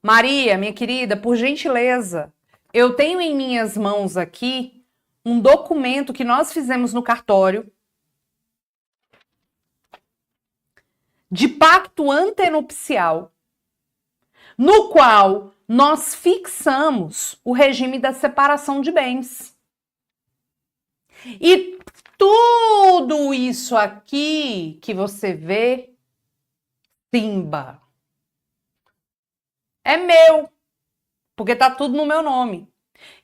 Speaker 1: Maria, minha querida, por gentileza, eu tenho em minhas mãos aqui um documento que nós fizemos no cartório de pacto antenupcial, no qual nós fixamos o regime da separação de bens. E tudo isso aqui que você vê, Simba, é meu, porque tá tudo no meu nome.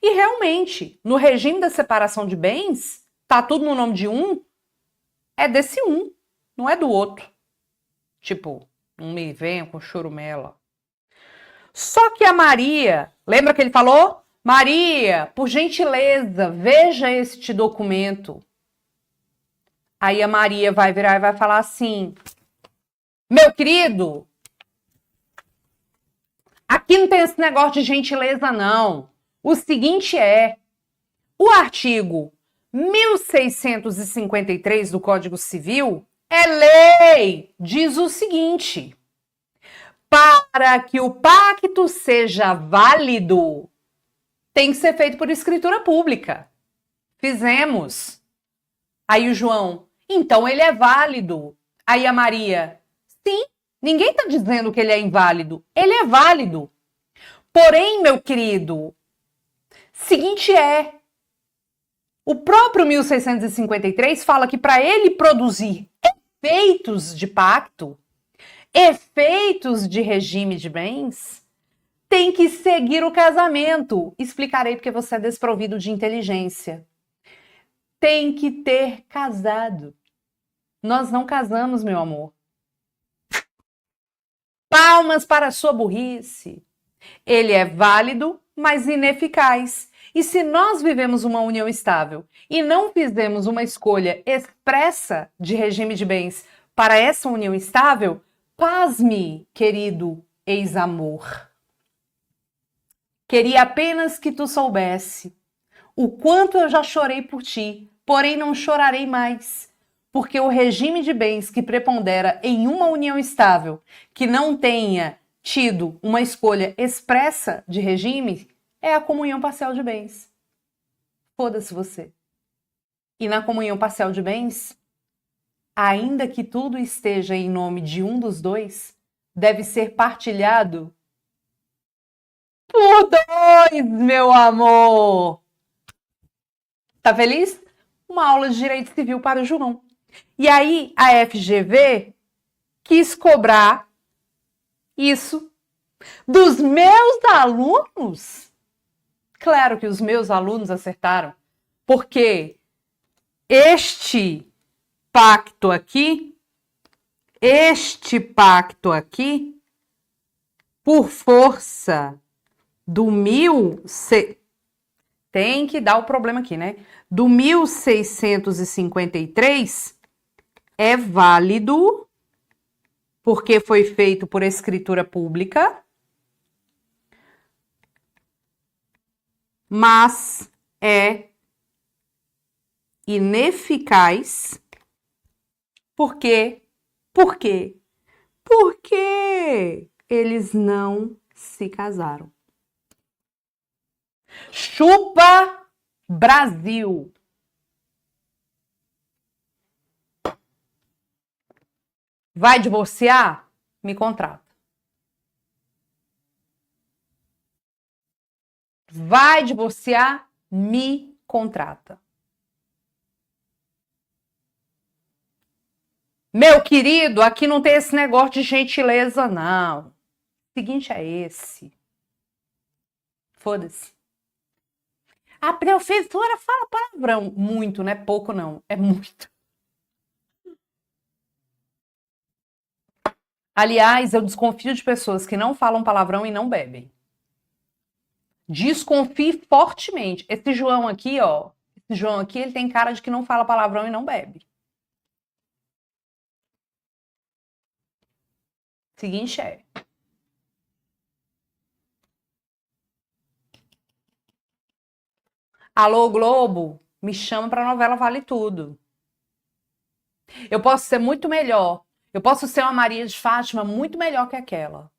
Speaker 1: E realmente, no regime da separação de bens, tá tudo no nome de um, é desse um, não é do outro. Tipo, não me venha com churumela. Só que a Maria, lembra que ele falou? Maria, por gentileza, veja este documento. Aí a Maria vai virar e vai falar assim: meu querido, aqui não tem esse negócio de gentileza, não. O seguinte é, o artigo 1653 do Código Civil é lei, diz o seguinte: para que o pacto seja válido, tem que ser feito por escritura pública. Fizemos. Aí o João: então ele é válido. Aí a Maria: sim, ninguém está dizendo que ele é inválido. Ele é válido. Porém, meu querido, seguinte é, o próprio 1653 fala que para ele produzir efeitos de pacto, efeitos de regime de bens, tem que seguir o casamento. Explicarei porque você é desprovido de inteligência. Tem que ter casado. Nós não casamos, meu amor. Palmas para a sua burrice. Ele é válido, mas ineficaz. E se nós vivemos uma união estável e não fizemos uma escolha expressa de regime de bens para essa união estável, pasme, querido ex-amor. Queria apenas que tu soubesse o quanto eu já chorei por ti, porém não chorarei mais, porque o regime de bens que prepondera em uma união estável, que não tenha tido uma escolha expressa de regime, é a comunhão parcial de bens. Foda-se você. E na comunhão parcial de bens, ainda que tudo esteja em nome de um dos dois, deve ser partilhado por dois, meu amor. Tá feliz? Uma aula de direito civil para o João. E aí a FGV quis cobrar isso dos meus alunos. Claro que os meus alunos acertaram, porque este pacto aqui, por força do tem que dar o problema aqui, né? Do 1653 é válido porque foi feito por escritura pública, mas é ineficaz porque eles não se casaram. Chupa Brasil! Vai divorciar? Me contrata. Vai divorciar? Me contrata. Meu querido, aqui não tem esse negócio de gentileza, não. O seguinte é esse. Foda-se. A professora fala palavrão. Muito, não é pouco, não. É muito. Aliás, eu desconfio de pessoas que não falam palavrão e não bebem. Desconfie fortemente. Esse João aqui, ó. Esse João aqui, ele tem cara de que não fala palavrão e não bebe. Seguinte é. Alô, Globo, me chama pra novela Vale Tudo. Eu posso ser muito melhor. Eu posso ser uma Maria de Fátima muito melhor que aquela.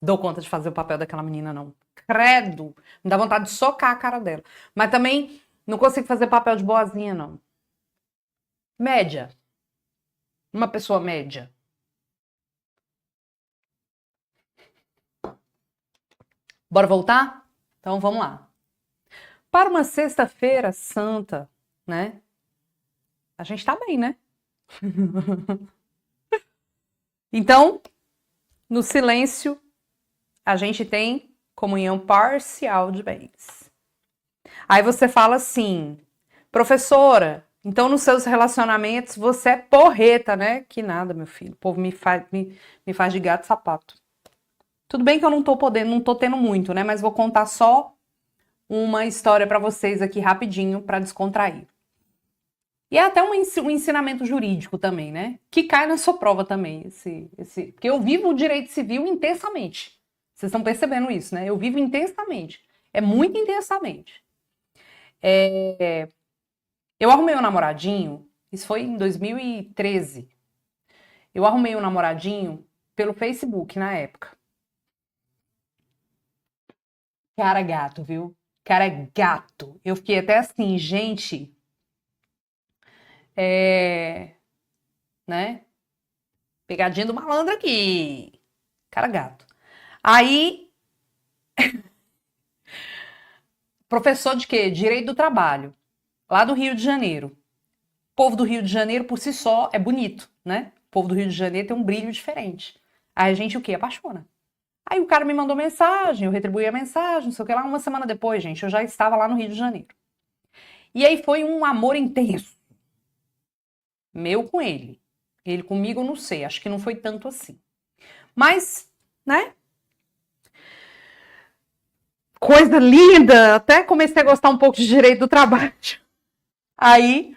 Speaker 1: Dou conta de fazer o papel daquela menina, não. Credo! Me dá vontade de socar a cara dela. Mas também não consigo fazer papel de boazinha, não. Média. Uma pessoa média. Bora voltar? Então vamos lá. Para uma sexta-feira santa, né? A gente tá bem, né? Então, no silêncio, a gente tem comunhão parcial de bens. Aí você fala assim, professora, então nos seus relacionamentos você é porreta, né? Que nada, meu filho. O povo me faz de gato sapato. Tudo bem que eu não tô tendo muito, né? Mas vou contar só uma história para vocês aqui rapidinho para descontrair. E é até um ensinamento jurídico também, né? Que cai na sua prova também. Porque eu vivo o direito civil intensamente. Vocês estão percebendo isso, né? Eu vivo intensamente. É muito intensamente. Eu arrumei um namoradinho, isso foi em 2013. Eu arrumei um namoradinho pelo Facebook na época. Cara gato, viu? Cara gato. Eu fiquei até assim, gente... né? Pegadinha do malandro aqui. Cara gato. Aí, professor de quê? Direito do trabalho. Lá do Rio de Janeiro. O povo do Rio de Janeiro, por si só, é bonito, né? O povo do Rio de Janeiro tem um brilho diferente. Aí a gente o quê? Apaixona. Aí o cara me mandou mensagem, eu retribuí a mensagem, não sei o que lá. Uma semana depois, gente, eu já estava lá no Rio de Janeiro. E aí foi um amor intenso. Meu com ele. Ele comigo, eu não sei. Acho que não foi tanto assim. Mas, né? Coisa linda! Até comecei a gostar um pouco de direito do trabalho. Aí,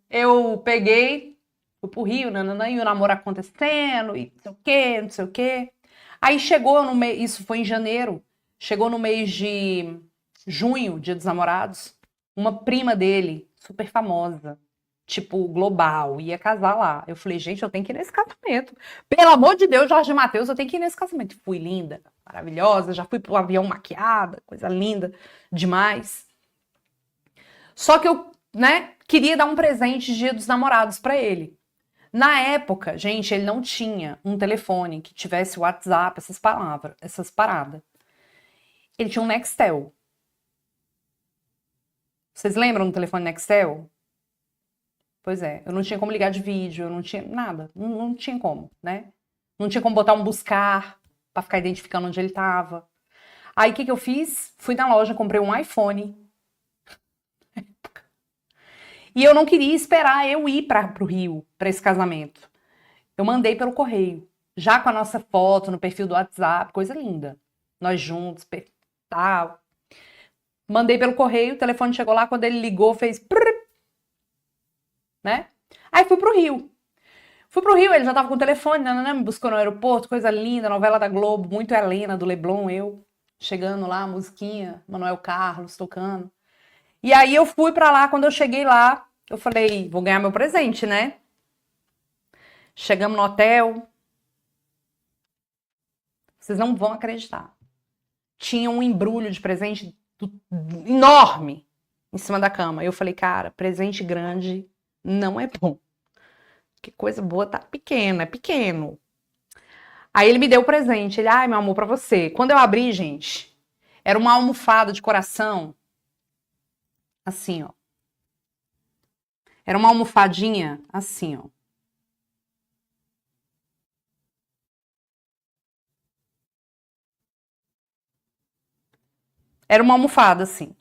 Speaker 1: eu peguei, fui pro Rio, nananã, e o namoro acontecendo, e não sei o quê, não sei o quê. Aí chegou no mês, isso foi em janeiro, chegou no mês de junho, Dia dos Namorados, uma prima dele, super famosa, tipo, global, ia casar lá. Eu falei, gente, eu tenho que ir nesse casamento. Pelo amor de Deus, Jorge Mateus, eu tenho que ir nesse casamento. Fui linda, maravilhosa, já fui pro avião maquiada, coisa linda demais. Só que eu, né, queria dar um presente de Dia dos Namorados pra ele. Na época, gente, ele não tinha um telefone que tivesse WhatsApp, essas paradas. Ele tinha um Nextel. Vocês lembram do telefone Nextel? Pois é, eu não tinha como ligar de vídeo, eu não tinha nada, não tinha como, né? Não tinha como botar um buscar pra ficar identificando onde ele tava. Aí o que eu fiz? Fui na loja, comprei um iPhone. E eu não queria esperar eu ir pro Rio, pra esse casamento. Eu mandei pelo correio, já com a nossa foto no perfil do WhatsApp, coisa linda. Nós juntos, tal. Mandei pelo correio, o telefone chegou lá, quando ele ligou, fez prrr, né? Aí fui pro Rio. Fui pro Rio, ele já tava com o telefone, né, me buscou no aeroporto, coisa linda, novela da Globo, muito Helena, do Leblon, eu. Chegando lá, musiquinha, Manuel Carlos tocando. E aí eu fui pra lá, quando eu cheguei lá, eu falei, vou ganhar meu presente, né? Chegamos no hotel. Vocês não vão acreditar. Tinha um embrulho de presente enorme em cima da cama. Eu falei, cara, presente grande não é bom. Que coisa boa tá pequeno, é pequeno. Aí ele me deu o presente. Ele, ai, meu amor, pra você. Quando eu abri, gente, era uma almofada de coração. Assim, ó. Era uma almofadinha assim, ó. Era uma almofada assim.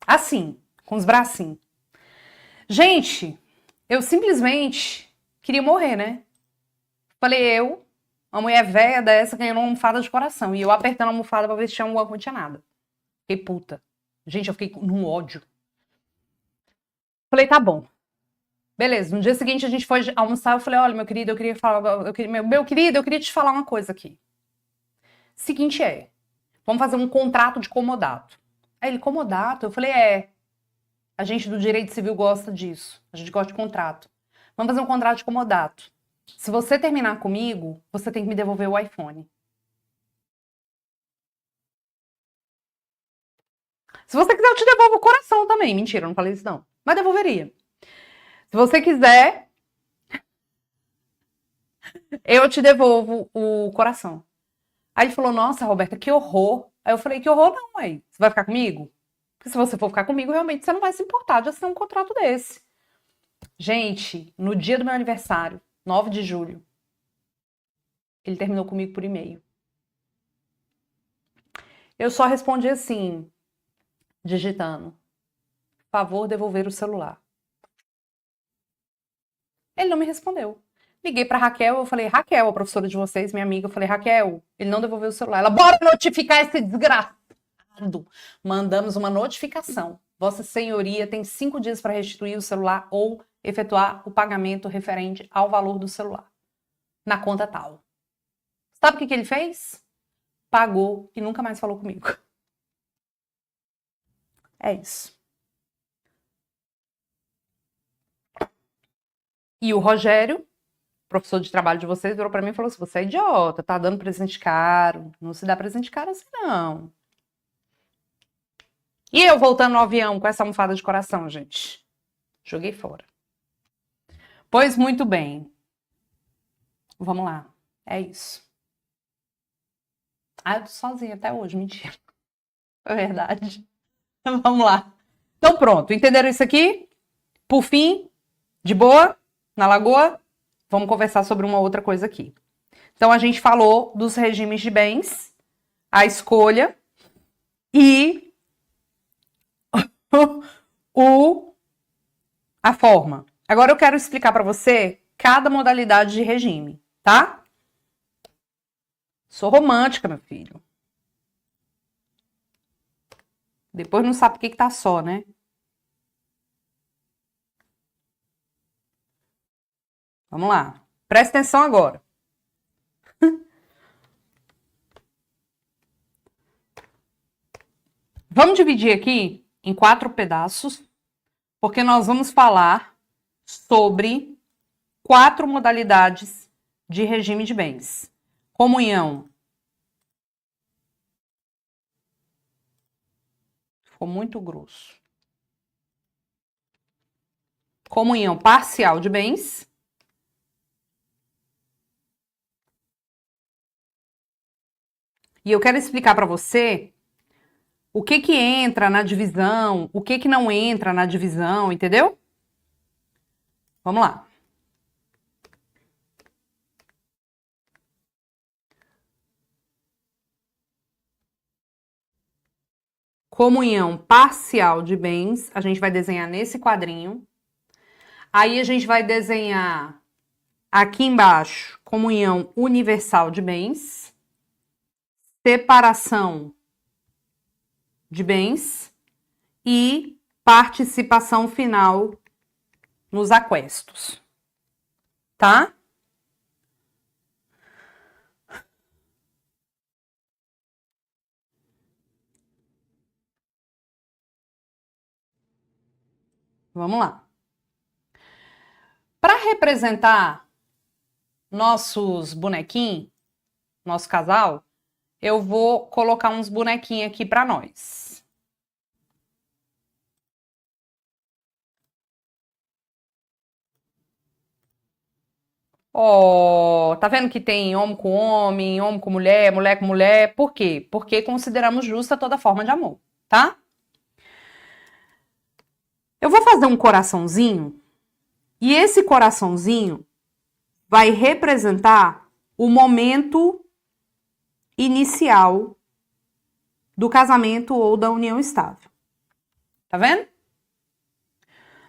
Speaker 1: Assim, com os bracinhos. Gente, eu simplesmente queria morrer, né? Falei, uma mulher velha dessa ganhando uma almofada de coração. E eu apertando a almofada pra ver se tinha alguma coisa, não tinha nada. Fiquei puta. Gente, eu fiquei num ódio. Falei, tá bom. Beleza, no dia seguinte a gente foi almoçar, eu falei, olha, meu querido, eu queria falar, meu querido, eu queria te falar uma coisa aqui. Seguinte vamos fazer um contrato de comodato. Aí ele, comodato? Eu falei, a gente do direito civil gosta disso, a gente gosta de contrato. Vamos fazer um contrato de comodato. Se você terminar comigo, você tem que me devolver o iPhone. Se você quiser, eu te devolvo o coração também. Mentira, eu não falei isso não. Mas devolveria. Se você quiser, eu te devolvo o coração. Aí ele falou, nossa, Roberta, que horror. Aí eu falei, que horror não, aí. Você vai ficar comigo? Porque se você for ficar comigo, realmente você não vai se importar de assinar um contrato desse. Gente, no dia do meu aniversário, 9 de julho, ele terminou comigo por e-mail. Eu só respondi assim, digitando, favor devolver o celular. Ele não me respondeu. Liguei pra Raquel, eu falei, Raquel, a professora de vocês, minha amiga, eu falei, Raquel, ele não devolveu o celular. Ela, bora notificar esse desgraçado. Mandamos uma notificação. Vossa Senhoria tem 5 dias para restituir o celular ou efetuar o pagamento referente ao valor do celular. Na conta tal. Sabe o que ele fez? Pagou e nunca mais falou comigo. É isso. E o Rogério, professor de trabalho de vocês, virou para mim e falou assim, você é idiota, tá dando presente caro, não se dá presente caro assim não. E eu voltando no avião com essa almofada de coração, gente. Joguei fora. Pois muito bem. Vamos lá. É isso. Ah, eu tô sozinha até hoje, mentira. É verdade. Vamos lá. Então pronto, entenderam isso aqui? Por fim, de boa, na lagoa, vamos conversar sobre uma outra coisa aqui. Então a gente falou dos regimes de bens, a escolha e a forma. Agora eu quero explicar para você cada modalidade de regime, tá? Sou romântica, meu filho. Depois não sabe por que tá só, né? Vamos lá. Presta atenção agora. Vamos dividir aqui em 4 pedaços, porque nós vamos falar sobre 4 modalidades de regime de bens. Comunhão. Ficou muito grosso. Comunhão parcial de bens. E eu quero explicar para você o que que entra na divisão, o que que não entra na divisão, entendeu? Vamos lá. Comunhão parcial de bens, a gente vai desenhar nesse quadrinho. Aí a gente vai desenhar aqui embaixo, comunhão universal de bens, separação de bens e participação final nos aquestos, tá? Vamos lá. Para representar nossos bonequinhos, nosso casal, eu vou colocar uns bonequinhos aqui para nós. Ó, tá vendo que tem homem com mulher, mulher com mulher? Por quê? Porque consideramos justa toda forma de amor, tá? Eu vou fazer um coraçãozinho e esse coraçãozinho vai representar o momento inicial do casamento ou da união estável. Tá vendo?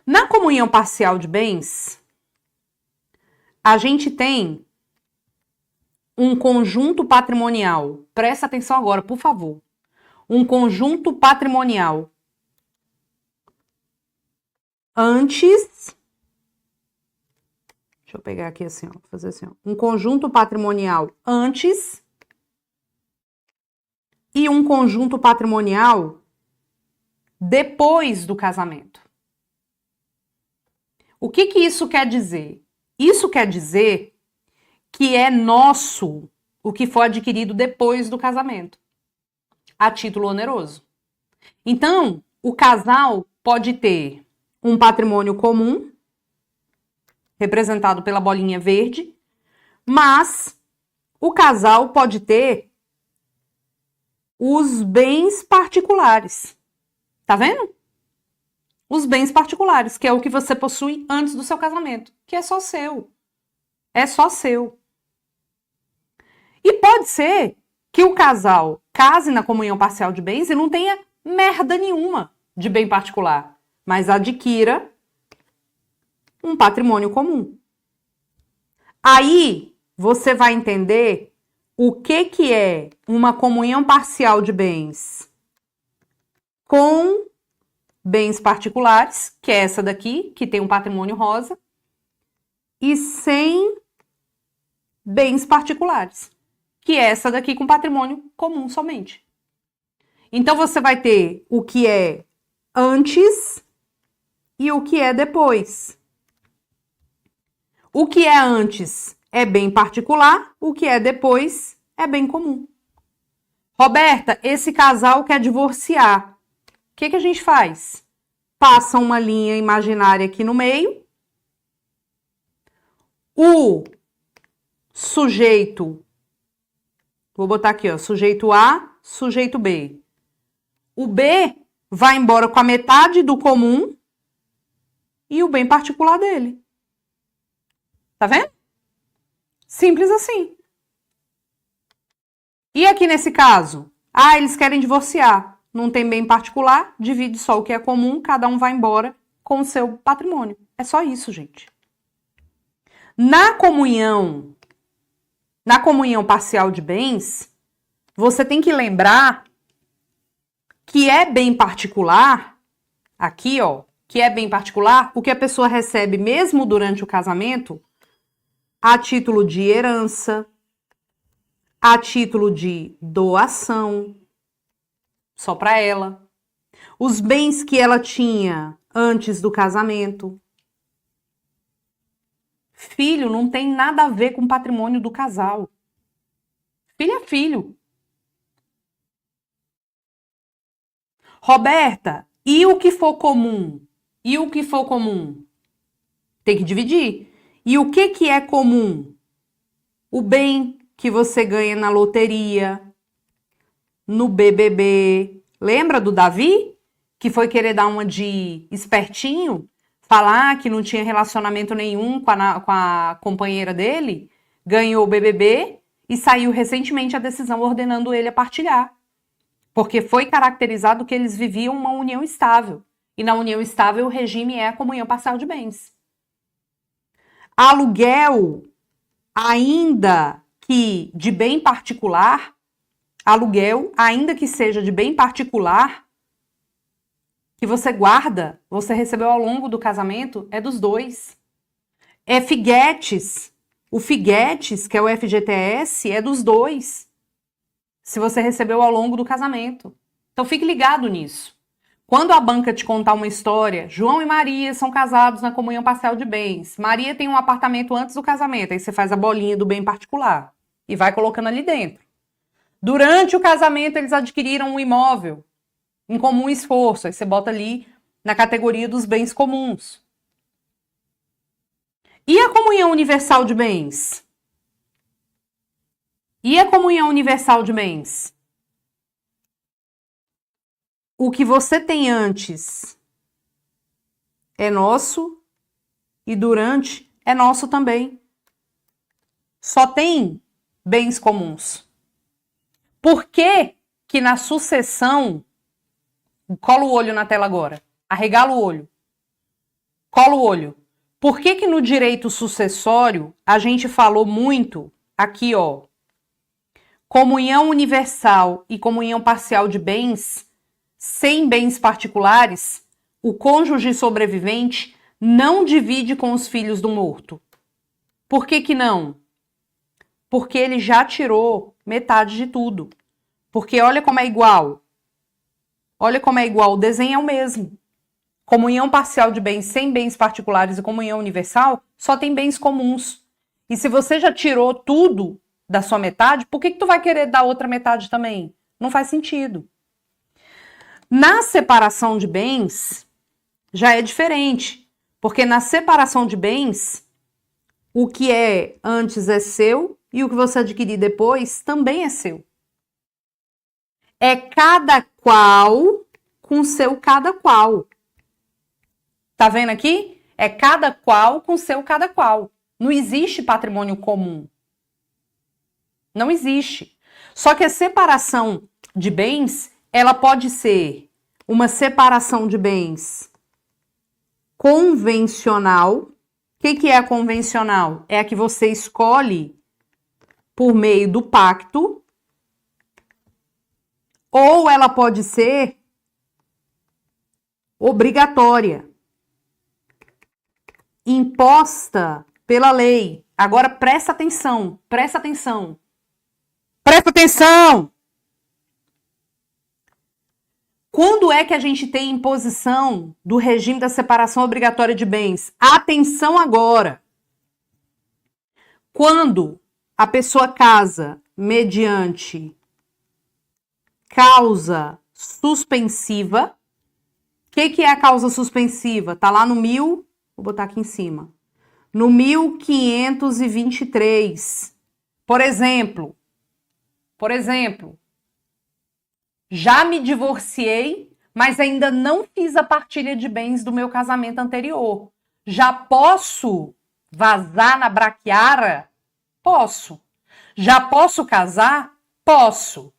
Speaker 1: Na comunhão parcial de bens, a gente tem um conjunto patrimonial. Presta atenção agora, por favor. Um conjunto patrimonial antes. Deixa eu pegar aqui assim, ó, fazer assim, ó. Um conjunto patrimonial antes e um conjunto patrimonial depois do casamento. O que que isso quer dizer? Isso quer dizer que é nosso o que foi adquirido depois do casamento, a título oneroso. Então, o casal pode ter um patrimônio comum, representado pela bolinha verde, mas o casal pode ter os bens particulares. Tá vendo? Os bens particulares, que é o que você possui antes do seu casamento, que é só seu. É só seu. E pode ser que o casal case na comunhão parcial de bens e não tenha merda nenhuma de bem particular, mas adquira um patrimônio comum. Aí você vai entender o que é uma comunhão parcial de bens com bens particulares, que é essa daqui, que tem um patrimônio rosa, e sem bens particulares, que é essa daqui com patrimônio comum somente. Então você vai ter o que é antes e o que é depois. O que é antes é bem particular, o que é depois é bem comum. Roberta, esse casal quer divorciar. O que a gente faz? Passa uma linha imaginária aqui no meio. O sujeito, vou botar aqui, ó, sujeito A, sujeito B. O B vai embora com a metade do comum e o bem particular dele. Tá vendo? Simples assim. E aqui nesse caso? Ah, eles querem divorciar. Não tem bem particular, divide só o que é comum, cada um vai embora com o seu patrimônio. É só isso, gente. Na comunhão parcial de bens, você tem que lembrar que é bem particular, aqui, ó, que é bem particular, o que a pessoa recebe mesmo durante o casamento, a título de herança, a título de doação, só para ela. Os bens que ela tinha antes do casamento. Filho não tem nada a ver com o patrimônio do casal. Filho é filho. Roberta, e o que for comum? E o que for comum? Tem que dividir. E o que é comum? O bem que você ganha na loteria, no BBB. Lembra do Davi? Que foi querer dar uma de espertinho? Falar que não tinha relacionamento nenhum com a companheira dele? Ganhou o BBB e saiu recentemente a decisão ordenando ele a partilhar. Porque foi caracterizado que eles viviam uma união estável. E na união estável o regime é a comunhão parcial de bens. Aluguel, ainda que de bem particular, aluguel, ainda que seja de bem particular, que você guarda, você recebeu ao longo do casamento, é dos dois. FGTS, o FGTS, que é o FGTS, é dos dois. Se você recebeu ao longo do casamento. Então fique ligado nisso. Quando a banca te contar uma história, João e Maria são casados na comunhão parcial de bens. Maria tem um apartamento antes do casamento, aí você faz a bolinha do bem particular e vai colocando ali dentro. Durante o casamento, eles adquiriram um imóvel em comum esforço, aí você bota ali na categoria dos bens comuns. E a comunhão universal de bens? E a comunhão universal de bens? O que você tem antes é nosso e durante é nosso também. Só tem bens comuns. Por que que na sucessão, cola o olho na tela agora, arregala o olho, cola o olho. Por que que no direito sucessório a gente falou muito aqui, ó, comunhão universal e comunhão parcial de bens, sem bens particulares, o cônjuge sobrevivente não divide com os filhos do morto. Por que que não? Porque ele já tirou metade de tudo. Porque olha como é igual. Olha como é igual, o desenho é o mesmo. Comunhão parcial de bens sem bens particulares e comunhão universal só tem bens comuns. E se você já tirou tudo da sua metade, por que que tu vai querer dar outra metade também? Não faz sentido. Na separação de bens, já é diferente. Porque na separação de bens, o que é antes é seu e o que você adquirir depois também é seu. É cada qual com seu cada qual. Tá vendo aqui? É cada qual com seu cada qual. Não existe patrimônio comum. Não existe. Só que a separação de bens, ela pode ser uma separação de bens convencional. O que é a convencional? É a que você escolhe por meio do pacto. Ou ela pode ser obrigatória, imposta pela lei. Agora presta atenção, presta atenção. Presta atenção! Quando é que a gente tem imposição do regime da separação obrigatória de bens? Atenção agora! Quando a pessoa casa mediante causa suspensiva. O que é a causa suspensiva? Tá lá no vou botar aqui em cima. No 1523. Por exemplo, já me divorciei, mas ainda não fiz a partilha de bens do meu casamento anterior. Já posso vazar na braquiara? Posso. Já posso casar? Posso.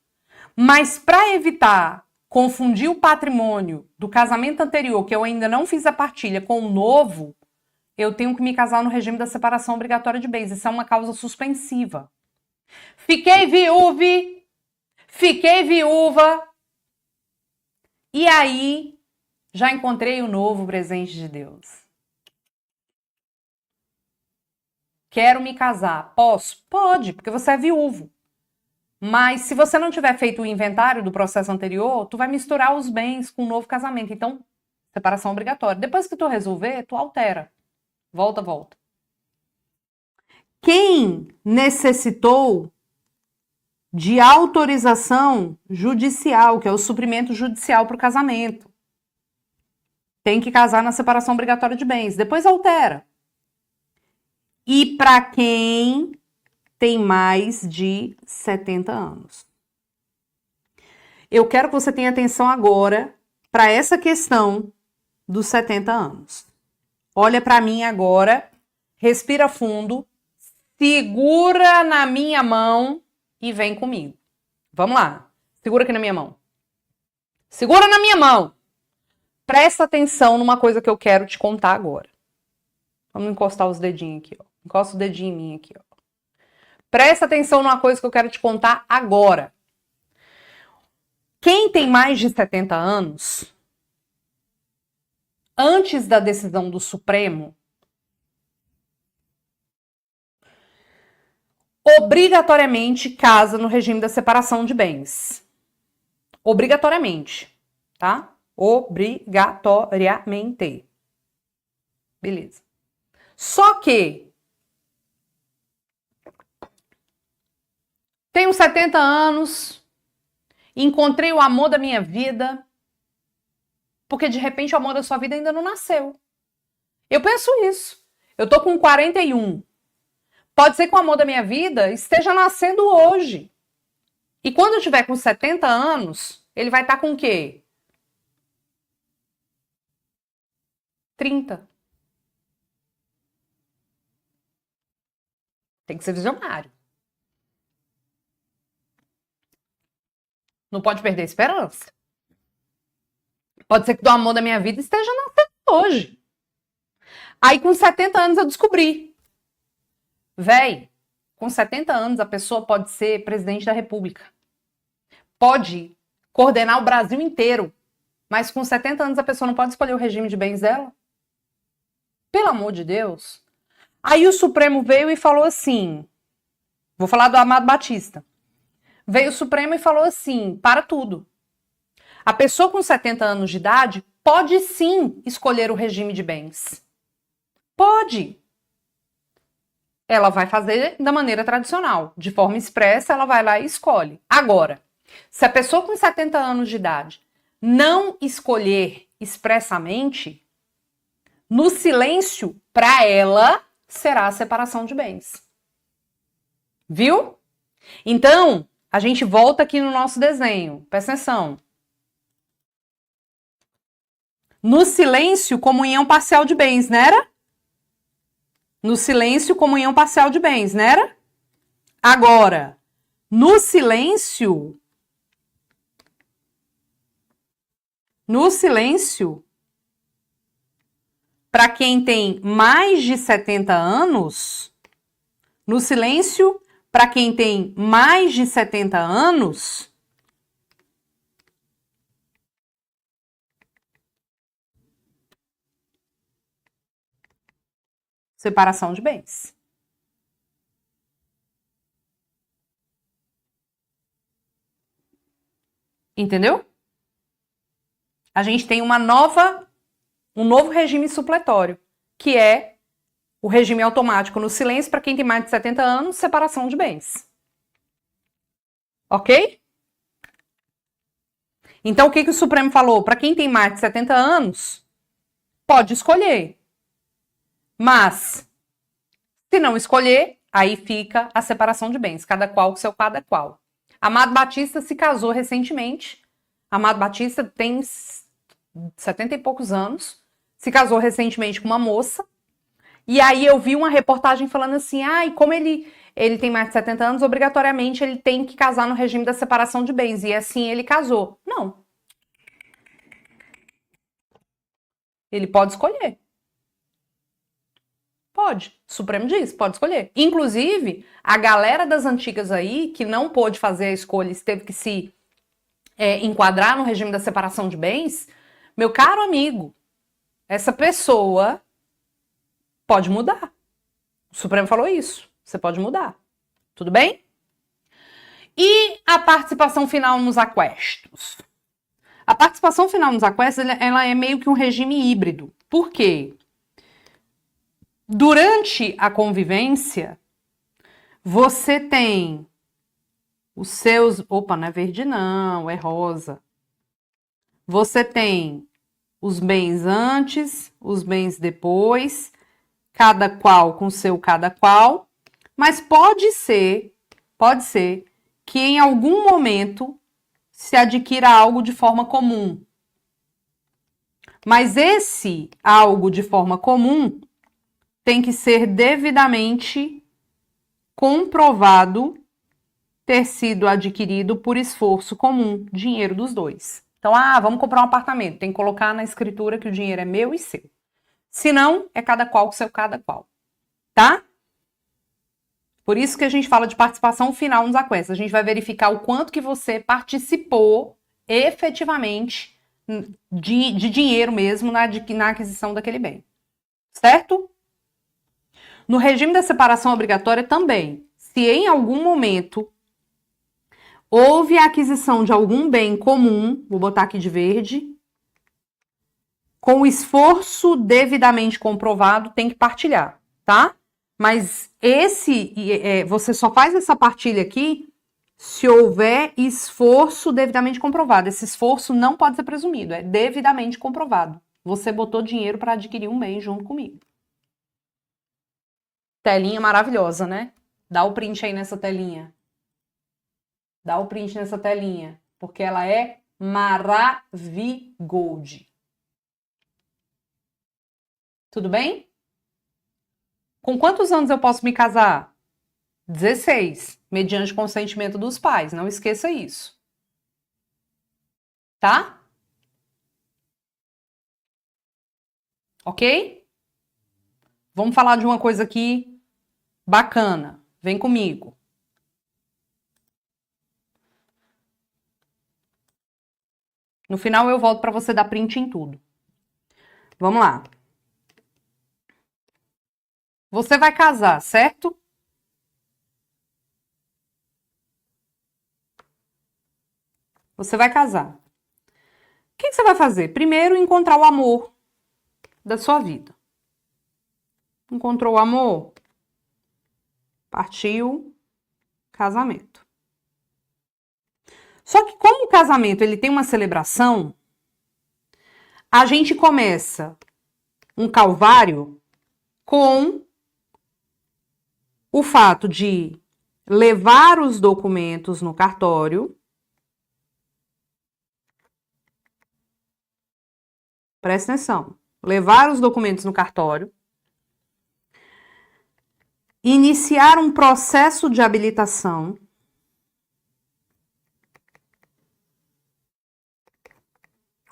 Speaker 1: Mas para evitar confundir o patrimônio do casamento anterior, que eu ainda não fiz a partilha, com o novo, eu tenho que me casar no regime da separação obrigatória de bens. Isso é uma causa suspensiva. Fiquei viúva, e aí já encontrei o novo presente de Deus. Quero me casar. Posso? Pode, porque você é viúvo. Mas se você não tiver feito o inventário do processo anterior, tu vai misturar os bens com o novo casamento. Então, separação obrigatória. Depois que tu resolver, tu altera. Volta. Quem necessitou de autorização judicial, que é o suprimento judicial para o casamento, tem que casar na separação obrigatória de bens. Depois altera. E para quem tem mais de 70 anos. Eu quero que você tenha atenção agora para essa questão dos 70 anos. Olha para mim agora, respira fundo, segura na minha mão e vem comigo. Vamos lá, segura aqui na minha mão. Segura na minha mão. Presta atenção numa coisa que eu quero te contar agora. Vamos encostar os dedinhos aqui, ó. Encosta o dedinho em mim aqui, ó. Presta atenção numa coisa que eu quero te contar agora. Quem tem mais de 70 anos, antes da decisão do Supremo, obrigatoriamente casa no regime da separação de bens. Obrigatoriamente, tá? Obrigatoriamente. Beleza. Só que tenho 70 anos, encontrei o amor da minha vida, porque de repente o amor da sua vida ainda não nasceu. Eu penso isso. Eu tô com 41. Pode ser que o amor da minha vida esteja nascendo hoje. E quando eu tiver com 70 anos, ele vai estar com o quê? 30. Tem que ser visionário. Não pode perder a esperança. Pode ser que o amor da minha vida esteja nascendo hoje. Aí com 70 anos eu descobri. Véi, com 70 anos a pessoa pode ser presidente da República. Pode coordenar o Brasil inteiro. Mas com 70 anos a pessoa não pode escolher o regime de bens dela? Pelo amor de Deus. Aí o Supremo veio e falou assim, vou falar do Amado Batista. Veio o Supremo e falou assim, para tudo. A pessoa com 70 anos de idade pode sim escolher o regime de bens. Pode. Ela vai fazer da maneira tradicional. De forma expressa, ela vai lá e escolhe. Agora, se a pessoa com 70 anos de idade não escolher expressamente, no silêncio, para ela, será a separação de bens. Viu? Então, a gente volta aqui no nosso desenho. Presta atenção. No silêncio, comunhão parcial de bens, não era? No silêncio, comunhão parcial de bens, não era? Agora, no silêncio, para quem tem mais de 70 anos, no silêncio, para quem tem mais de 70 anos, separação de bens. Entendeu? A gente tem um novo regime supletório, que é o regime automático no silêncio para quem tem mais de 70 anos, separação de bens. Ok? Então, o que o Supremo falou? Para quem tem mais de 70 anos, pode escolher. Mas, se não escolher, aí fica a separação de bens. Cada qual com seu cada qual. Amado Batista se casou recentemente. Amado Batista tem 70 e poucos anos. Se casou recentemente com uma moça. E aí eu vi uma reportagem falando assim, e como ele tem mais de 70 anos, obrigatoriamente ele tem que casar no regime da separação de bens. E assim ele casou. Não. Ele pode escolher. Pode. O Supremo diz, pode escolher. Inclusive, a galera das antigas aí, que não pôde fazer a escolha, teve que se enquadrar no regime da separação de bens, meu caro amigo, essa pessoa pode mudar. O Supremo falou isso. Você pode mudar. Tudo bem? E a participação final nos aquestos? A participação final nos aquestos, ela é meio que um regime híbrido. Por quê? Durante a convivência, você tem os seus... Opa, não é verde não, é rosa. Você tem os bens antes, os bens depois, cada qual com seu cada qual, mas pode ser que em algum momento se adquira algo de forma comum. Mas esse algo de forma comum tem que ser devidamente comprovado ter sido adquirido por esforço comum, dinheiro dos dois. Então, vamos comprar um apartamento, tem que colocar na escritura que o dinheiro é meu e seu. Se não, é cada qual com seu cada qual, tá? Por isso que a gente fala de participação final nos aquestos. A gente vai verificar o quanto que você participou efetivamente de dinheiro mesmo na aquisição daquele bem. Certo? No regime da separação obrigatória também, se em algum momento houve a aquisição de algum bem comum, vou botar aqui de verde, com esforço devidamente comprovado, tem que partilhar, tá? Mas você só faz essa partilha aqui se houver esforço devidamente comprovado. Esse esforço não pode ser presumido, é devidamente comprovado. Você botou dinheiro para adquirir um bem junto comigo. Telinha maravilhosa, né? Dá o print aí nessa telinha. Dá o print nessa telinha, porque ela é Maravigold. Tudo bem? Com quantos anos eu posso me casar? 16, mediante consentimento dos pais. Não esqueça isso. Tá? Ok? Vamos falar de uma coisa aqui bacana. Vem comigo. No final eu volto para você dar print em tudo. Vamos lá. Você vai casar, certo? Você vai casar. O que você vai fazer? Primeiro, encontrar o amor da sua vida. Encontrou o amor? Partiu casamento. Só que como o casamento ele tem uma celebração, a gente começa um calvário com o fato de levar os documentos no cartório. Presta atenção. Levar os documentos no cartório. Iniciar um processo de habilitação.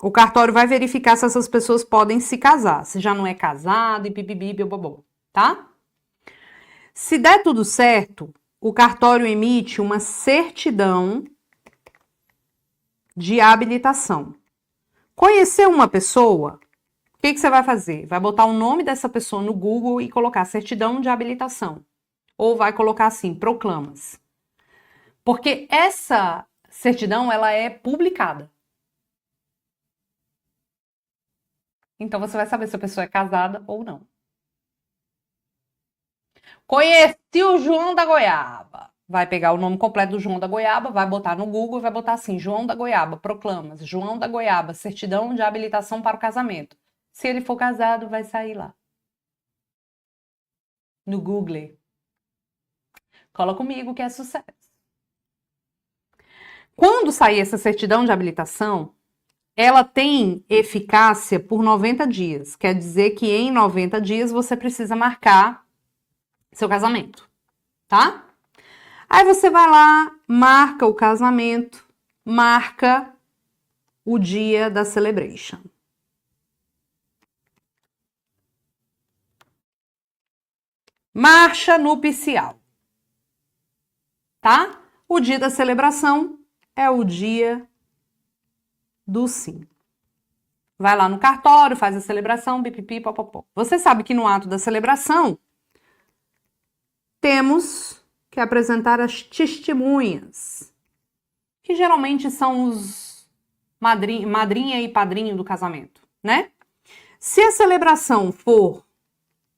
Speaker 1: O cartório vai verificar se essas pessoas podem se casar, se já não é casado e pipipi, bobobó, tá? Se der tudo certo, o cartório emite uma certidão de habilitação. Conhecer uma pessoa, o que você vai fazer? Vai botar o nome dessa pessoa no Google e colocar certidão de habilitação. Ou vai colocar assim, proclamas. Porque essa certidão, ela é publicada. Então você vai saber se a pessoa é casada ou não. Conheci o João da Goiaba. Vai pegar o nome completo do João da Goiaba, vai botar no Google e vai botar assim, João da Goiaba, proclamas, João da Goiaba, certidão de habilitação para o casamento. Se ele for casado, vai sair lá. No Google. Cola comigo que é sucesso. Quando sair essa certidão de habilitação, ela tem eficácia por 90 dias. Quer dizer que em 90 dias você precisa marcar seu casamento, tá? Aí você vai lá, marca o casamento, marca o dia da celebration. Marcha nupcial, tá? O dia da celebração é o dia do sim. Vai lá no cartório, faz a celebração, pipipi, popopó. Você sabe que no ato da celebração temos que apresentar as testemunhas, que geralmente são os madrinha e padrinho do casamento, né? Se a celebração for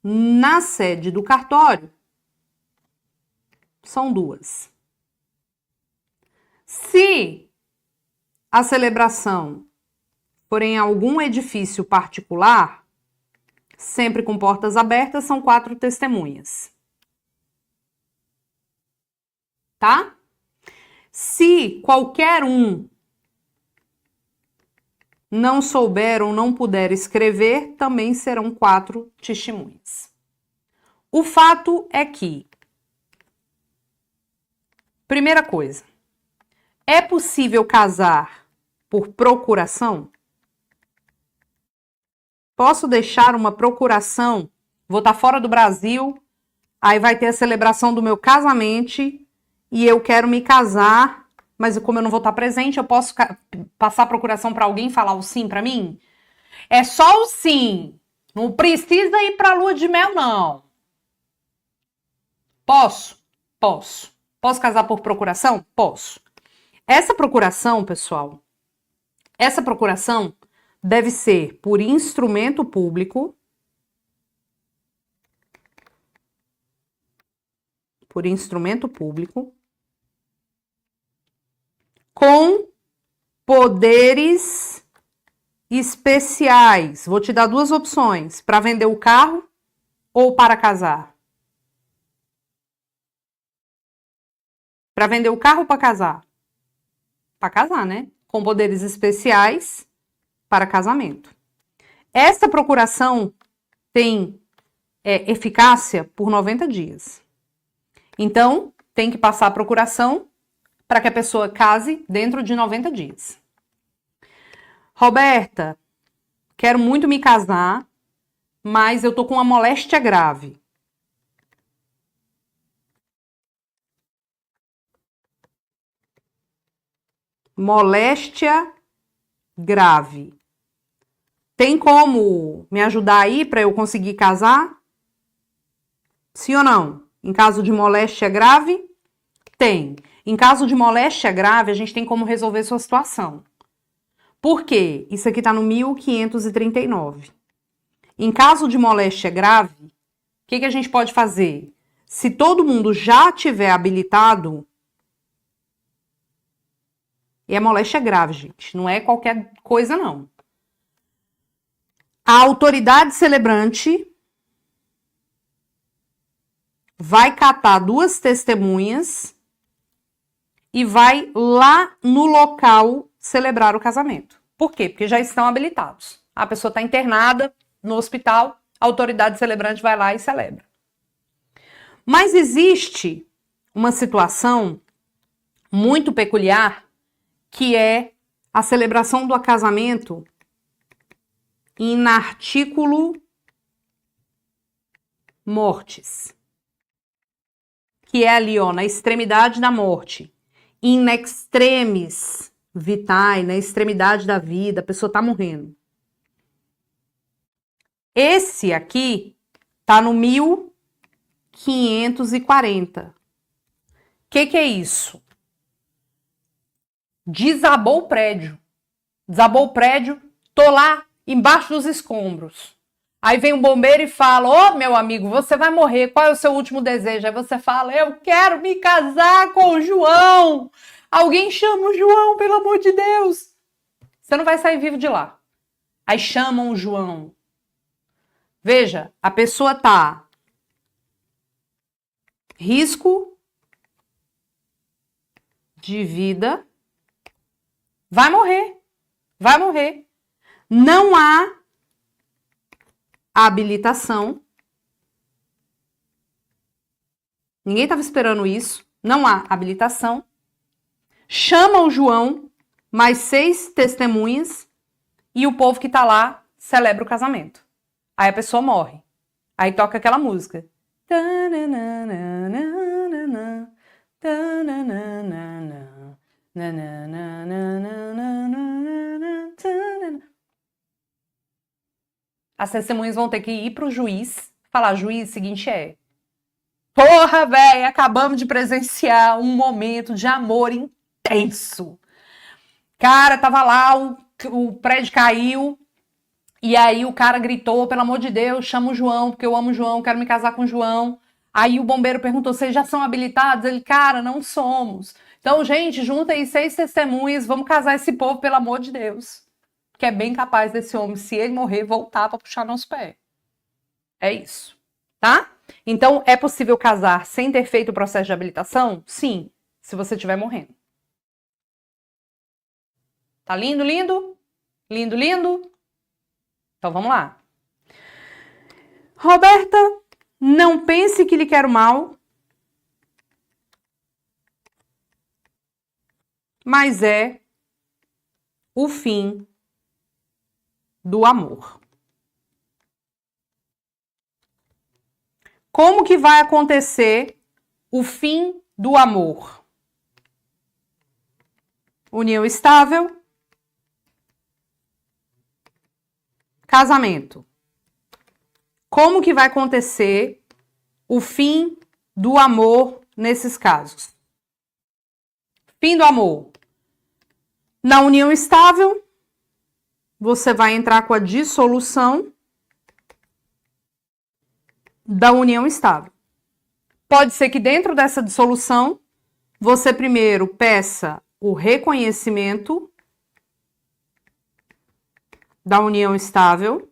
Speaker 1: na sede do cartório, são 2. Se a celebração for em algum edifício particular, sempre com portas abertas, são 4 testemunhas. Tá? Se qualquer um não souber ou não puder escrever, também serão 4 testemunhas. O fato é que, primeira coisa, é possível casar por procuração? Posso deixar uma procuração? Vou estar fora do Brasil, aí vai ter a celebração do meu casamento e eu quero me casar, mas como eu não vou estar presente, eu posso passar a procuração para alguém falar o sim para mim? É só o sim. Não precisa ir para a lua de mel, não. Posso? Posso. Posso casar por procuração? Posso. Essa procuração, pessoal, essa procuração deve ser por instrumento público, com poderes especiais. Vou te dar 2 opções, para vender o carro ou para casar. Para vender o carro ou para casar? Para casar, né? Com poderes especiais para casamento. Esta procuração tem eficácia por 90 dias. Então, tem que passar a procuração para que a pessoa case dentro de 90 dias. Roberta, quero muito me casar, mas eu tô com uma moléstia grave. Moléstia grave. Tem como me ajudar aí para eu conseguir casar? Sim ou não? Em caso de moléstia grave? Tem. Em caso de moléstia grave, a gente tem como resolver sua situação. Por quê? Isso aqui está no 1539. Em caso de moléstia grave, o que a gente pode fazer? Se todo mundo já tiver habilitado, e é moléstia grave, gente, não é qualquer coisa, não. A autoridade celebrante vai catar 2 testemunhas e vai lá no local celebrar o casamento. Por quê? Porque já estão habilitados. A pessoa está internada no hospital, a autoridade celebrante vai lá e celebra. Mas existe uma situação muito peculiar que é a celebração do casamento in articulo mortis, que é ali, ó, na extremidade da morte, in extremis vitae, na extremidade da vida, a pessoa tá morrendo. Esse aqui tá no 1540. O que é isso? Desabou o prédio. Desabou o prédio, tô lá embaixo dos escombros. Aí vem um bombeiro e fala: ô, meu amigo, você vai morrer, qual é o seu último desejo? Aí você fala: eu quero me casar com o João. Alguém chama o João, pelo amor de Deus. Você não vai sair vivo de lá. Aí chamam o João. Veja, a pessoa tá risco de vida, vai morrer. Vai morrer. Não há habilitação. Ninguém estava esperando isso. Não há habilitação. Chama o João, mais 6 testemunhas, e o povo que está lá celebra o casamento. Aí a pessoa morre. Aí toca aquela música. As testemunhas vão ter que ir pro juiz, falar: juiz, o seguinte é, porra, velho, acabamos de presenciar um momento de amor intenso. Cara, tava lá, o prédio caiu, e aí o cara gritou: pelo amor de Deus, chama o João, porque eu amo o João, quero me casar com o João. Aí o bombeiro perguntou: vocês já são habilitados? Ele: cara, não somos. Então, gente, junta aí 6 testemunhas, vamos casar esse povo, pelo amor de Deus. Que é bem capaz desse homem, se ele morrer, voltar para puxar nosso pé. É isso, tá? Então, é possível casar sem ter feito o processo de habilitação? Sim, se você estiver morrendo. Tá lindo, lindo? Lindo, lindo? Então vamos lá. Roberta, não pense que lhe quero mal, mas é o fim do amor. Como que vai acontecer o fim do amor? União estável, casamento. Como que vai acontecer o fim do amor nesses casos? Fim do amor. Na união estável, você vai entrar com a dissolução da união estável. Pode ser que dentro dessa dissolução, você primeiro peça o reconhecimento da união estável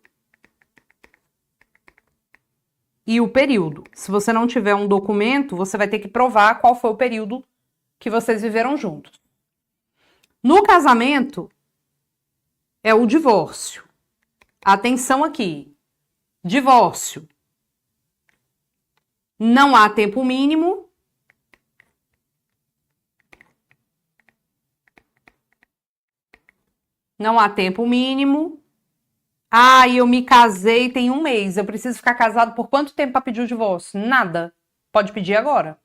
Speaker 1: e o período. Se você não tiver um documento, você vai ter que provar qual foi o período que vocês viveram juntos. No casamento, é o divórcio. Atenção aqui. Divórcio. Não há tempo mínimo. Não há tempo mínimo. Ah, eu me casei tem 1 mês. Eu preciso ficar casado por quanto tempo para pedir o divórcio? Nada. Pode pedir agora.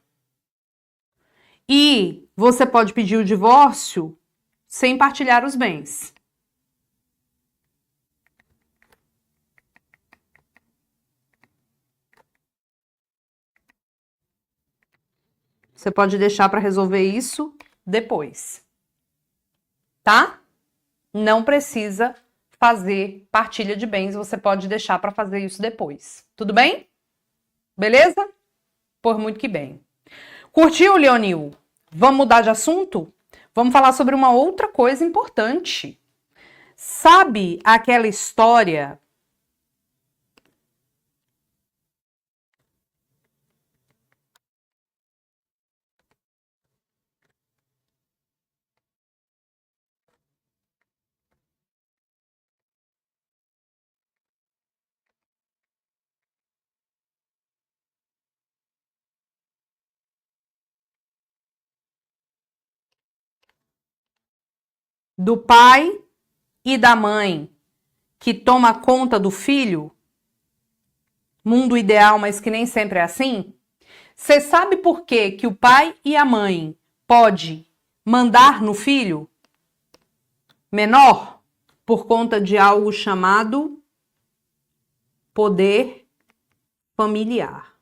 Speaker 1: E você pode pedir o divórcio sem partilhar os bens. Você pode deixar para resolver isso depois. Tá? Não precisa fazer partilha de bens, você pode deixar para fazer isso depois. Tudo bem? Beleza? Por muito que bem. Curtiu, Leonil? Vamos mudar de assunto? Vamos falar sobre uma outra coisa importante. Sabe aquela história do pai e da mãe que toma conta do filho? Mundo ideal, mas que nem sempre é assim? Você sabe por que o pai e a mãe pode mandar no filho menor? Por conta de algo chamado poder familiar.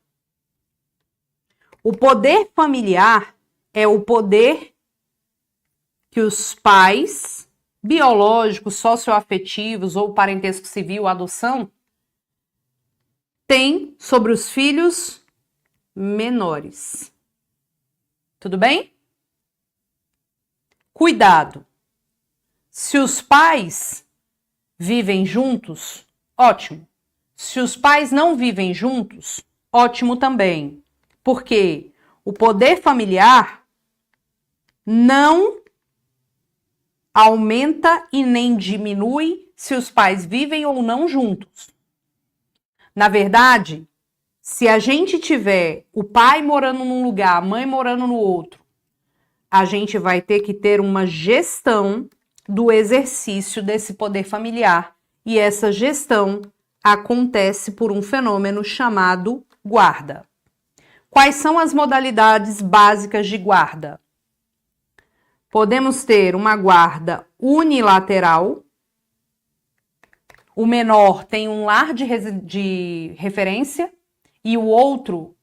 Speaker 1: O poder familiar é o poder que os pais biológicos, socioafetivos ou parentesco civil, adoção, têm sobre os filhos menores. Tudo bem? Cuidado. Se os pais vivem juntos, ótimo. Se os pais não vivem juntos, ótimo também. Porque o poder familiar não aumenta e nem diminui se os pais vivem ou não juntos. Na verdade, se a gente tiver o pai morando num lugar, a mãe morando no outro, a gente vai ter que ter uma gestão do exercício desse poder familiar. E essa gestão acontece por um fenômeno chamado guarda. Quais são as modalidades básicas de guarda? Podemos ter uma guarda unilateral. O menor tem um lar de referência e o outro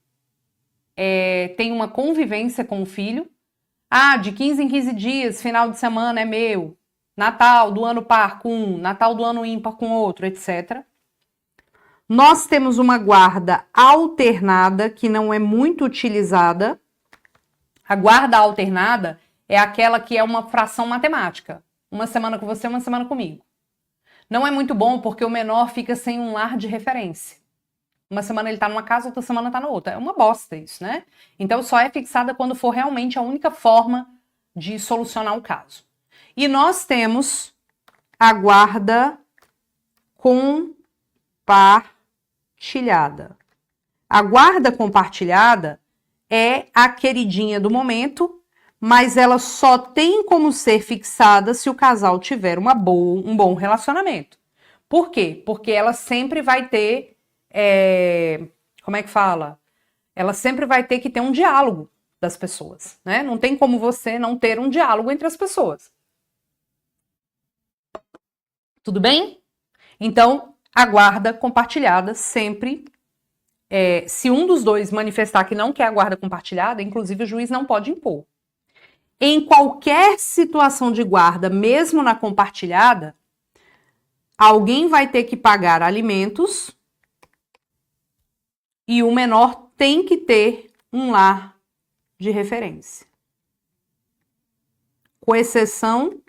Speaker 1: tem uma convivência com o filho. Ah, de 15 em 15 dias, final de semana é meu. Natal do ano par com um, Natal do ano ímpar com outro, etc. Nós temos uma guarda alternada, que não é muito utilizada. A guarda alternada é aquela que é uma fração matemática. Uma semana com você, uma semana comigo. Não é muito bom porque o menor fica sem um lar de referência. Uma semana ele tá numa casa, outra semana tá na outra. É uma bosta isso, né? Então só é fixada quando for realmente a única forma de solucionar o caso. E nós temos a guarda compartilhada. A guarda compartilhada é a queridinha do momento, mas ela só tem como ser fixada se o casal tiver um bom relacionamento. Por quê? Porque ela sempre vai ter, como é que fala? Ela sempre vai ter que ter um diálogo das pessoas, né? Não tem como você não ter um diálogo entre as pessoas. Tudo bem? Então, a guarda compartilhada sempre, se um dos dois manifestar que não quer a guarda compartilhada, inclusive o juiz não pode impor. Em qualquer situação de guarda, mesmo na compartilhada, alguém vai ter que pagar alimentos e o menor tem que ter um lar de referência. Com exceção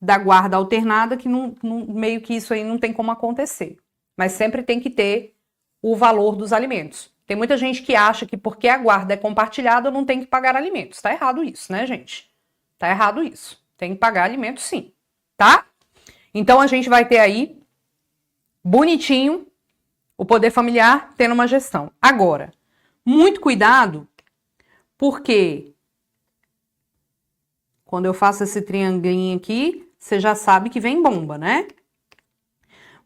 Speaker 1: da guarda alternada, que meio que isso aí não tem como acontecer. Mas sempre tem que ter o valor dos alimentos. Tem muita gente que acha que porque a guarda é compartilhada, não tem que pagar alimentos. Tá errado isso, né, gente? Tá errado isso. Tem que pagar alimentos sim, tá? Então a gente vai ter aí, bonitinho, o poder familiar tendo uma gestão. Agora, muito cuidado, porque quando eu faço esse triangulinho aqui, você já sabe que vem bomba, né?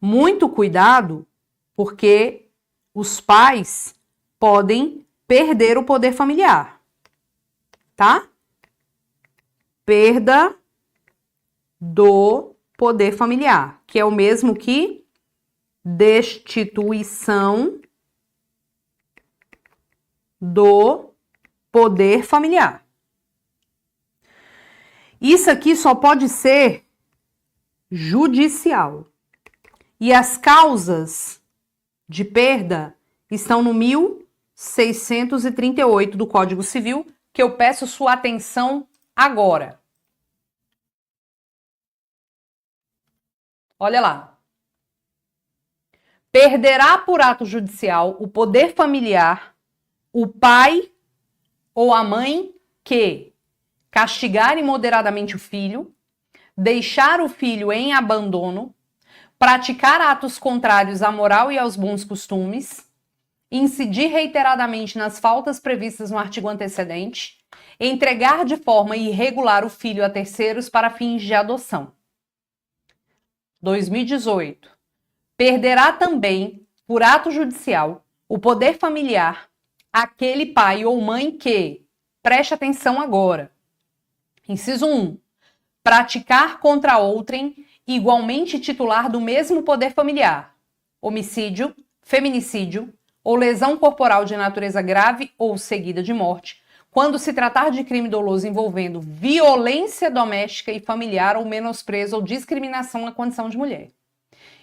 Speaker 1: Muito cuidado, porque os pais podem perder o poder familiar, tá? Perda do poder familiar, que é o mesmo que destituição do poder familiar. Isso aqui só pode ser judicial. E as causas de perda estão no 1638 do Código Civil, que eu peço sua atenção agora. Olha lá. Perderá por ato judicial o poder familiar o pai ou a mãe que castigar imoderadamente o filho, deixar o filho em abandono, praticar atos contrários à moral e aos bons costumes, incidir reiteradamente nas faltas previstas no artigo antecedente, entregar de forma irregular o filho a terceiros para fins de adoção. 2018. Perderá também, por ato judicial, o poder familiar aquele pai ou mãe que, preste atenção agora, inciso 1, praticar contra outrem igualmente titular do mesmo poder familiar, homicídio, feminicídio ou lesão corporal de natureza grave ou seguida de morte, quando se tratar de crime doloso envolvendo violência doméstica e familiar ou menosprezo ou discriminação à condição de mulher.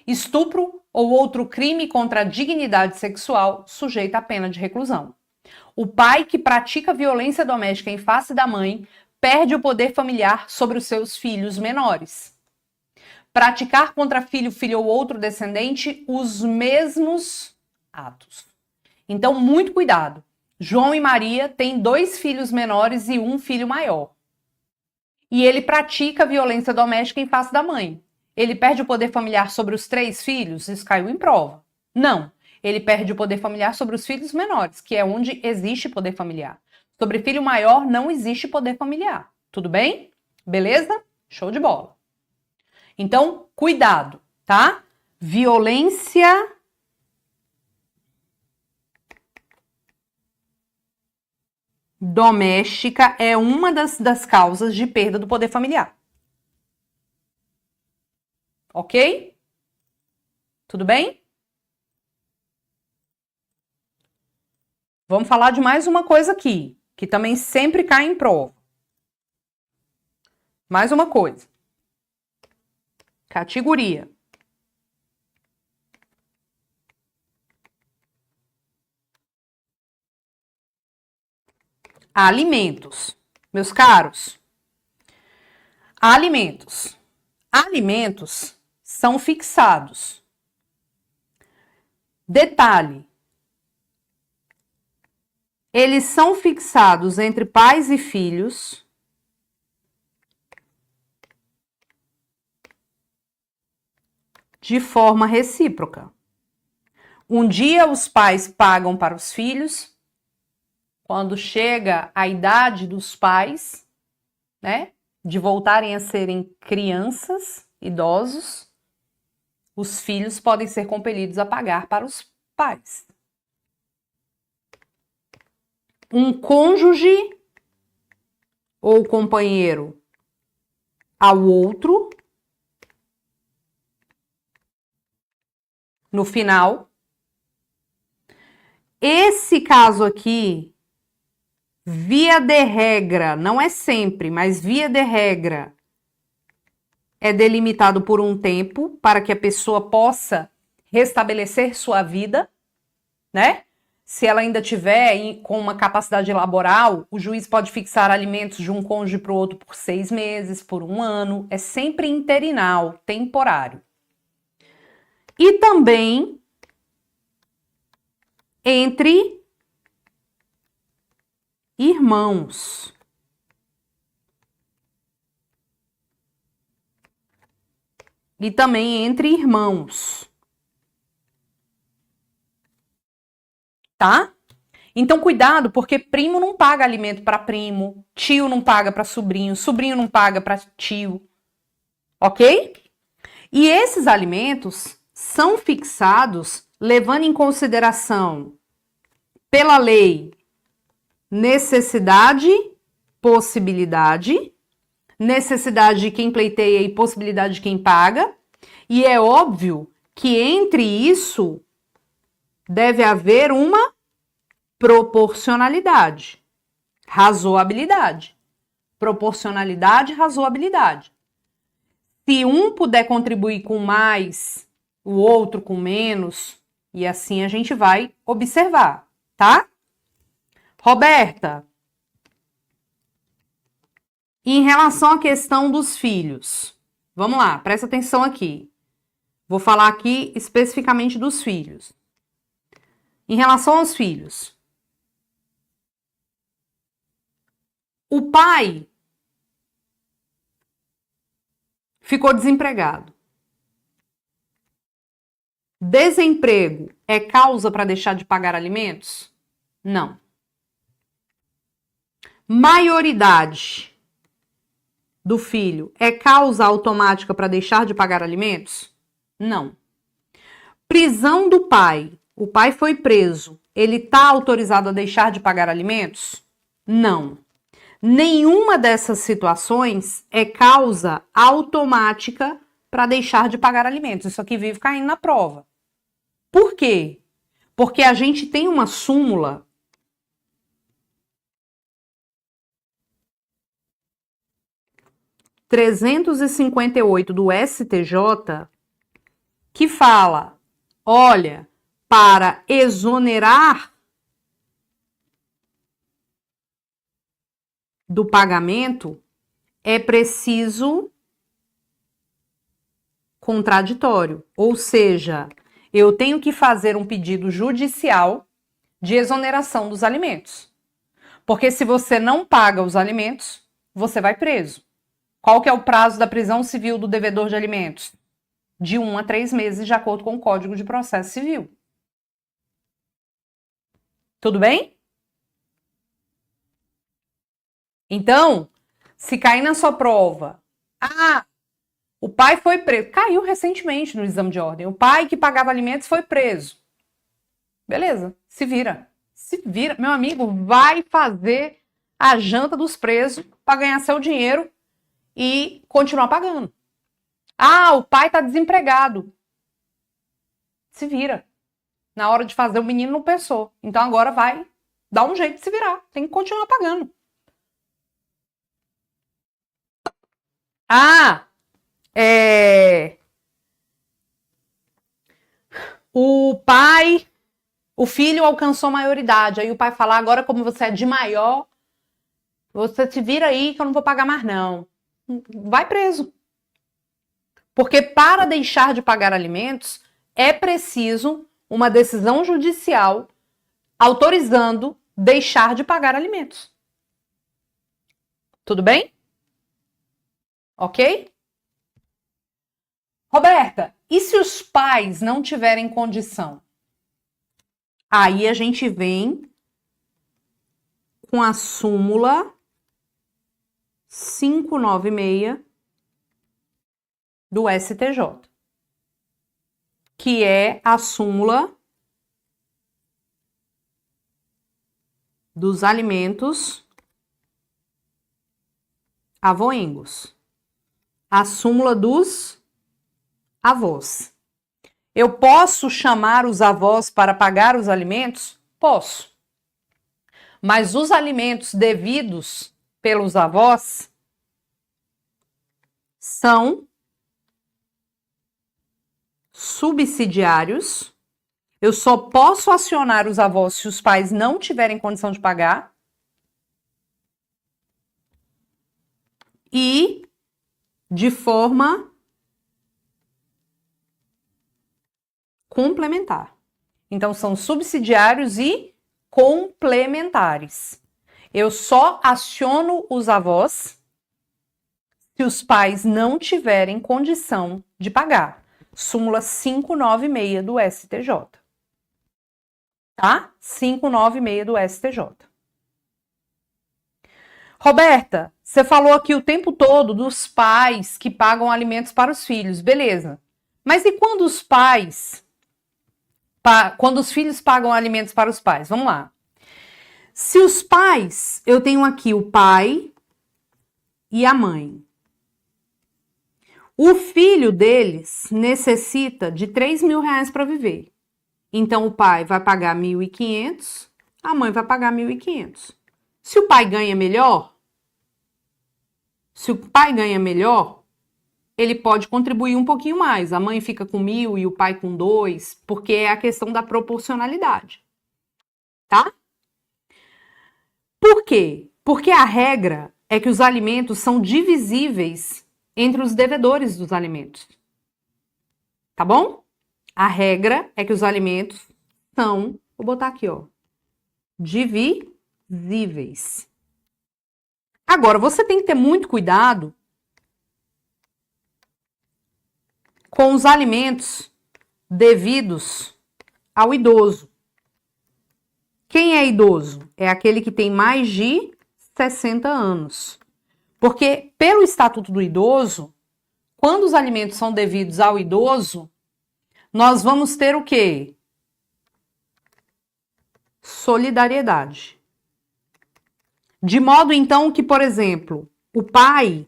Speaker 1: Estupro ou outro crime contra a dignidade sexual sujeita à pena de reclusão. O pai que pratica violência doméstica em face da mãe perde o poder familiar sobre os seus filhos menores. Praticar contra filho, filho ou outro descendente os mesmos atos. Então, muito cuidado. João e Maria têm 2 filhos menores e 1 filho maior. E ele pratica violência doméstica em face da mãe. Ele perde o poder familiar sobre os 3 filhos? Isso caiu em prova. Não. Ele perde o poder familiar sobre os filhos menores, que é onde existe poder familiar. Sobre filho maior não existe poder familiar. Tudo bem? Beleza? Show de bola. Então, cuidado, tá? Violência doméstica é uma das causas de perda do poder familiar. Ok? Tudo bem? Vamos falar de mais uma coisa aqui, que também sempre cai em prova. Mais uma coisa. Categoria. Alimentos. Meus caros, alimentos. Alimentos são fixados. Detalhe. Eles são fixados entre pais e filhos de forma recíproca. Um dia os pais pagam para os filhos, quando chega a idade dos pais, né, de voltarem a serem crianças, idosos, os filhos podem ser compelidos a pagar para os pais. Um cônjuge ou companheiro ao outro, no final. Esse caso aqui, via de regra, não é sempre, mas via de regra, é delimitado por um tempo para que a pessoa possa restabelecer sua vida, né? Se ela ainda tiver com uma capacidade laboral, o juiz pode fixar alimentos de um cônjuge para o outro por 6 meses, por 1 ano. É sempre interinal, temporário. E também entre irmãos. E também entre irmãos. Tá? Então, cuidado, porque primo não paga alimento para primo, tio não paga para sobrinho, sobrinho não paga para tio. Ok? E esses alimentos são fixados levando em consideração, pela lei, necessidade, possibilidade, necessidade de quem pleiteia e possibilidade de quem paga. E é óbvio que entre isso deve haver uma proporcionalidade, razoabilidade. Proporcionalidade, razoabilidade. Se um puder contribuir com mais, o outro com menos, e assim a gente vai observar, tá? Roberta, em relação à questão dos filhos, vamos lá, presta atenção aqui. Vou falar aqui especificamente dos filhos. Em relação aos filhos, o pai ficou desempregado. Desemprego é causa para deixar de pagar alimentos? Não. Maioridade do filho é causa automática para deixar de pagar alimentos? Não. Prisão do pai. O pai foi preso. Ele está autorizado a deixar de pagar alimentos? Não. Nenhuma dessas situações é causa automática para deixar de pagar alimentos. Isso aqui vive caindo na prova. Por quê? Porque a gente tem uma súmula (358) do STJ que fala, olha, para exonerar do pagamento é preciso contraditório, ou seja, eu tenho que fazer um pedido judicial de exoneração dos alimentos. Porque se você não paga os alimentos, você vai preso. Qual que é o prazo da prisão civil do devedor de alimentos? De 1 a 3 meses, de acordo com o Código de Processo Civil. Tudo bem? Então, se cair na sua prova, o pai foi preso, caiu recentemente no exame de ordem, o pai que pagava alimentos foi preso. Beleza, se vira. Se vira, meu amigo, vai fazer a janta dos presos para ganhar seu dinheiro e continuar pagando. O pai tá desempregado. Se vira. Na hora de fazer, o menino não pensou. Então agora vai dar um jeito de se virar. Tem que continuar pagando. O filho alcançou maioridade. Aí o pai fala, agora como você é de maior, você se vira aí que eu não vou pagar mais não. Vai preso. Porque para deixar de pagar alimentos, é preciso uma decisão judicial autorizando deixar de pagar alimentos. Tudo bem? Ok? Roberta, E se os pais não tiverem condição? Aí a gente vem com a súmula 596 do STJ, que é a súmula dos alimentos avoengos, a súmula dos avós. Eu posso chamar os avós para pagar os alimentos? Posso. Mas os alimentos devidos pelos avós são subsidiários. Eu só posso acionar os avós se os pais não tiverem condição de pagar. E de forma complementar. Então, são subsidiários e complementares. Eu só aciono os avós se os pais não tiverem condição de pagar. Súmula 596 do STJ. Tá? 596 do STJ. Roberta, você falou aqui o tempo todo dos pais que pagam alimentos para os filhos. Beleza. Mas e quando os pais... Quando os filhos pagam alimentos para os pais? Vamos lá. Se os pais... Eu tenho aqui o pai e a mãe. O filho deles necessita de 3 mil reais para viver. Então, o pai vai pagar 1.500, a mãe vai pagar 1.500. Se o pai ganha melhor, ele pode contribuir um pouquinho mais. A mãe fica com 1.000 e o pai com 2, porque é a questão da proporcionalidade. Tá? Por quê? Porque a regra é que os alimentos são divisíveis entre os devedores dos alimentos. Tá bom? A regra é que os alimentos são, vou botar aqui, ó, divisíveis. Agora, você tem que ter muito cuidado com os alimentos devidos ao idoso. Quem é idoso? É aquele que tem mais de 60 anos. Porque, pelo Estatuto do Idoso, quando os alimentos são devidos ao idoso, nós vamos ter o quê? Solidariedade. De modo, então, que, por exemplo, o pai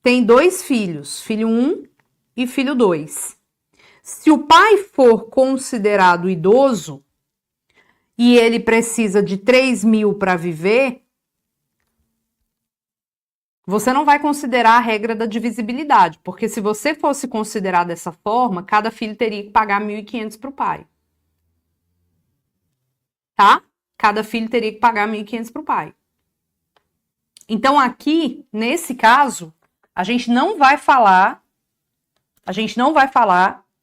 Speaker 1: tem 2 filhos, filho 1 e filho 2. Se o pai for considerado idoso e ele precisa de 3 mil para viver, você não vai considerar a regra da divisibilidade, porque se você fosse considerar dessa forma, cada filho teria que pagar 1.500 para o pai. Tá? Cada filho teria que pagar 1.500 para o pai. Então, aqui, nesse caso, a gente não vai falar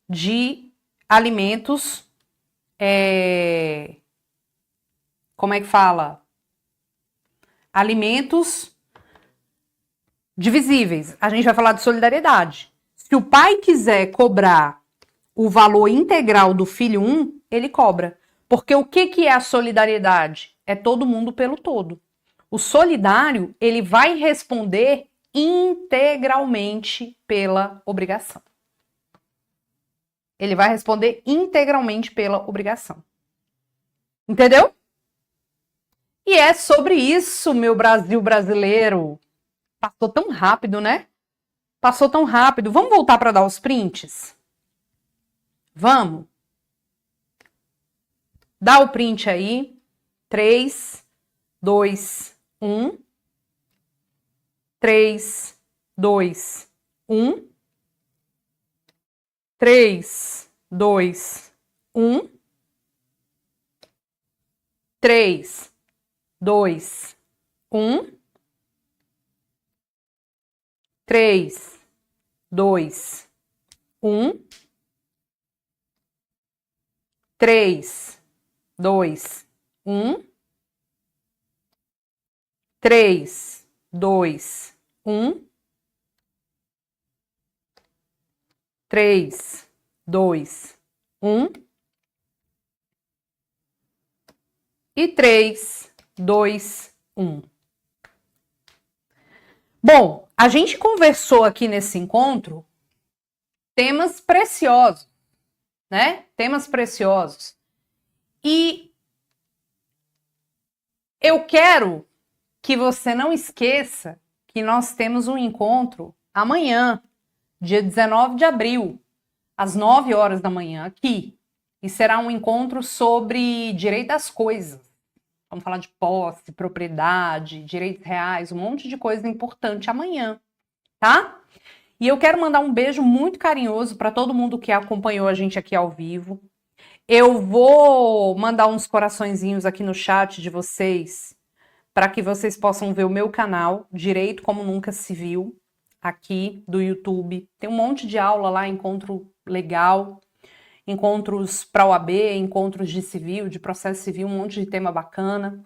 Speaker 1: de alimentos, como é que fala? Alimentos divisíveis. A gente vai falar de solidariedade. Se o pai quiser cobrar o valor integral do filho 1, ele cobra. Porque o que é a solidariedade? É todo mundo pelo todo. O solidário, ele vai responder integralmente pela obrigação. Ele vai responder integralmente pela obrigação. Entendeu? E é sobre isso, meu Brasil brasileiro. Passou tão rápido, né? Passou tão rápido. Vamos voltar para dar os prints? Vamos? Dá o print aí. 3, 2, 1. 3, 2, 1. 3, 2, 1. 3, 2, 1. 3, 2, 1. 3, 2, 1. 3, 2, 1. 3, 2, 1. E 3, 2, 1. Bom, a gente conversou aqui nesse encontro temas preciosos, né? Temas preciosos. E eu quero que você não esqueça que nós temos um encontro amanhã, dia 19 de abril, às 9 horas da manhã, aqui. E será um encontro sobre direito às coisas. Vamos falar de posse, propriedade, direitos reais, um monte de coisa importante amanhã, tá? E eu quero mandar um beijo muito carinhoso para todo mundo que acompanhou a gente aqui ao vivo. Eu vou mandar uns coraçõezinhos aqui no chat de vocês, para que vocês possam ver o meu canal, Direito Como Nunca Se Viu, aqui do YouTube. Tem um monte de aula lá, encontro legal, encontros para OAB, encontros de civil, de processo civil, um monte de tema bacana.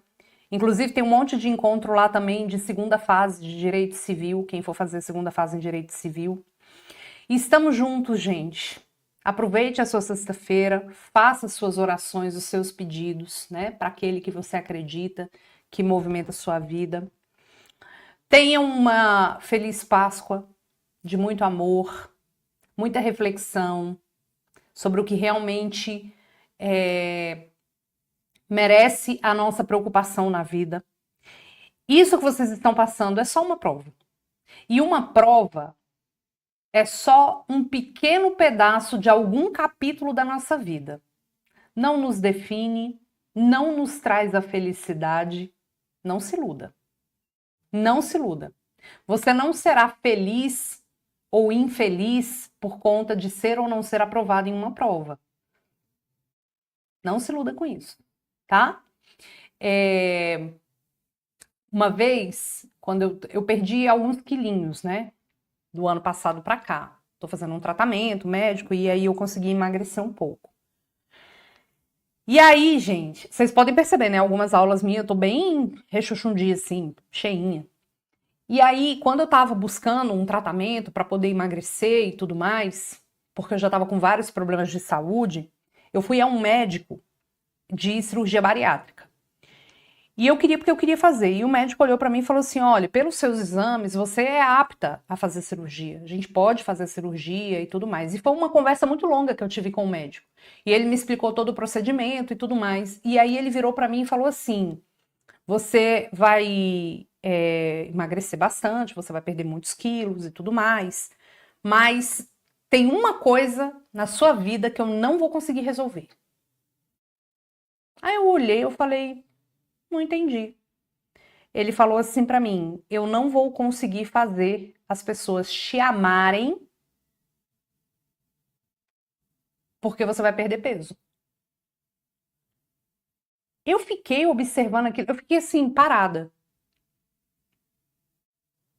Speaker 1: Inclusive tem um monte de encontro lá também de segunda fase de direito civil, quem for fazer segunda fase em direito civil. E estamos juntos, gente. Aproveite a sua sexta-feira, faça suas orações, os seus pedidos, né, para aquele que você acredita que movimenta a sua vida. Tenha uma feliz Páscoa, de muito amor, muita reflexão sobre o que realmente merece a nossa preocupação na vida. Isso que vocês estão passando é só uma prova. E uma prova é só um pequeno pedaço de algum capítulo da nossa vida. Não nos define, não nos traz a felicidade. Não se iluda. Não se iluda. Você não será feliz ou infeliz por conta de ser ou não ser aprovado em uma prova. Não se iluda com isso, tá? Uma vez, quando eu perdi alguns quilinhos, né? Do ano passado para cá. Tô fazendo um tratamento médico e aí eu consegui emagrecer um pouco. E aí, gente, vocês podem perceber, né? Algumas aulas minhas eu tô bem rechuchundinha, assim, cheinha. E aí, quando eu tava buscando um tratamento para poder emagrecer e tudo mais, porque eu já tava com vários problemas de saúde, eu fui a um médico de cirurgia bariátrica. E eu queria, porque eu queria fazer. E o médico olhou para mim e falou assim: olha, pelos seus exames, você é apta a fazer cirurgia. A gente pode fazer cirurgia e tudo mais. E foi uma conversa muito longa que eu tive com o médico. E ele me explicou todo o procedimento e tudo mais. E aí ele virou para mim e falou assim: você vai emagrecer bastante, você vai perder muitos quilos e tudo mais. Mas tem uma coisa na sua vida que eu não vou conseguir resolver. Aí eu olhei, eu falei: não entendi. Ele falou assim pra mim: eu não vou conseguir fazer as pessoas te amarem porque você vai perder peso. Eu fiquei observando aquilo, eu fiquei assim, parada.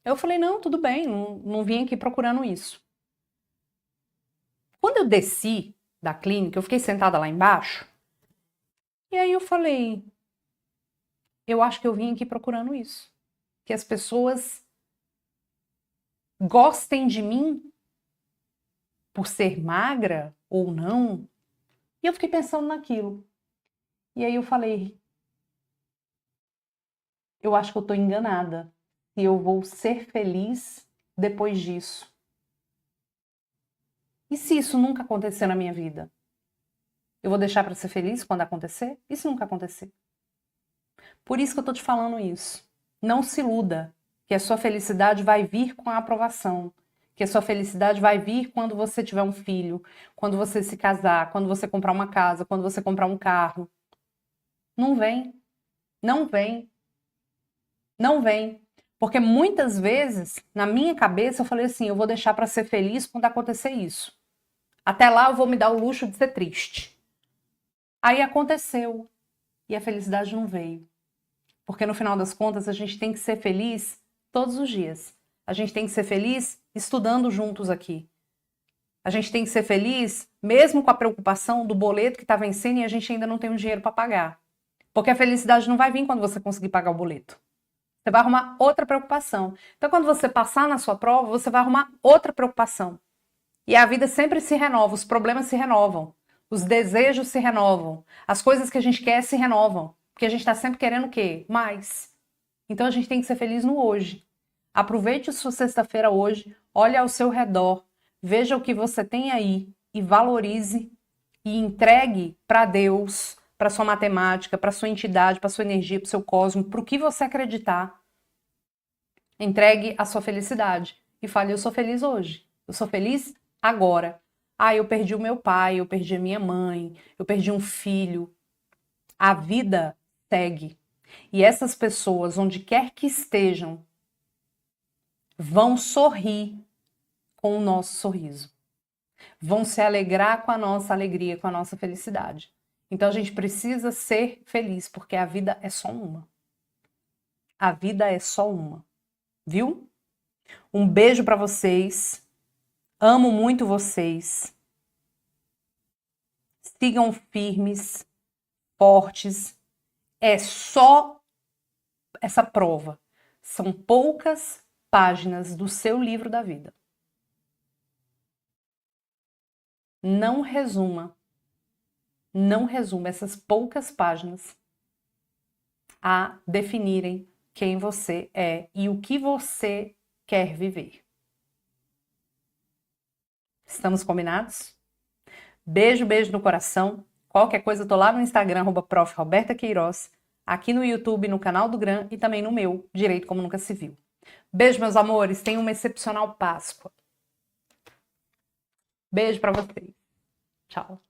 Speaker 1: Eu falei: não, tudo bem, não vim aqui procurando isso. Quando eu desci da clínica, eu fiquei sentada lá embaixo, e aí eu falei: eu acho que eu vim aqui procurando isso. Que as pessoas gostem de mim por ser magra ou não. E eu fiquei pensando naquilo. E aí eu falei: eu acho que eu tô enganada. E eu vou ser feliz depois disso. E se isso nunca acontecer na minha vida? Eu vou deixar para ser feliz quando acontecer? E se nunca acontecer? Por isso que eu tô te falando isso. Não se iluda que a sua felicidade vai vir com a aprovação. Que a sua felicidade vai vir quando você tiver um filho, quando você se casar, quando você comprar uma casa, quando você comprar um carro. Não vem. Não vem. Não vem. Porque muitas vezes, na minha cabeça, eu falei assim: eu vou deixar para ser feliz quando acontecer isso. Até lá eu vou me dar o luxo de ser triste. Aí aconteceu. E a felicidade não veio. Porque no final das contas, a gente tem que ser feliz todos os dias. A gente tem que ser feliz estudando juntos aqui. A gente tem que ser feliz mesmo com a preocupação do boleto que está vencendo e a gente ainda não tem o dinheiro para pagar. Porque a felicidade não vai vir quando você conseguir pagar o boleto. Você vai arrumar outra preocupação. Então, quando você passar na sua prova, você vai arrumar outra preocupação. E a vida sempre se renova, os problemas se renovam, os desejos se renovam, as coisas que a gente quer se renovam, porque a gente está sempre querendo o quê? Mais. Então a gente tem que ser feliz no hoje. Aproveite sua sexta-feira hoje, olhe ao seu redor, veja o que você tem aí e valorize e entregue para Deus, para sua matemática, para sua entidade, para sua energia, para o seu cosmo, para o que você acreditar. Entregue a sua felicidade e fale: eu sou feliz hoje, eu sou feliz agora. Ah, eu perdi o meu pai, eu perdi a minha mãe, eu perdi um filho. A vida segue. E essas pessoas, onde quer que estejam, vão sorrir com o nosso sorriso. Vão se alegrar com a nossa alegria, com a nossa felicidade. Então a gente precisa ser feliz, porque a vida é só uma. A vida é só uma. Viu? Um beijo para vocês. Amo muito vocês. Sigam firmes, fortes. É só essa prova. São poucas páginas do seu livro da vida. Não resuma essas poucas páginas a definirem quem você é e o que você quer viver. Estamos combinados? Beijo, beijo no coração. Qualquer coisa, eu tô lá no Instagram, @prof. Roberta Queiroz, aqui no YouTube, no canal do Gran e também no meu, Direito Como Nunca Se Viu. Beijo, meus amores. Tenham uma excepcional Páscoa. Beijo pra vocês. Tchau.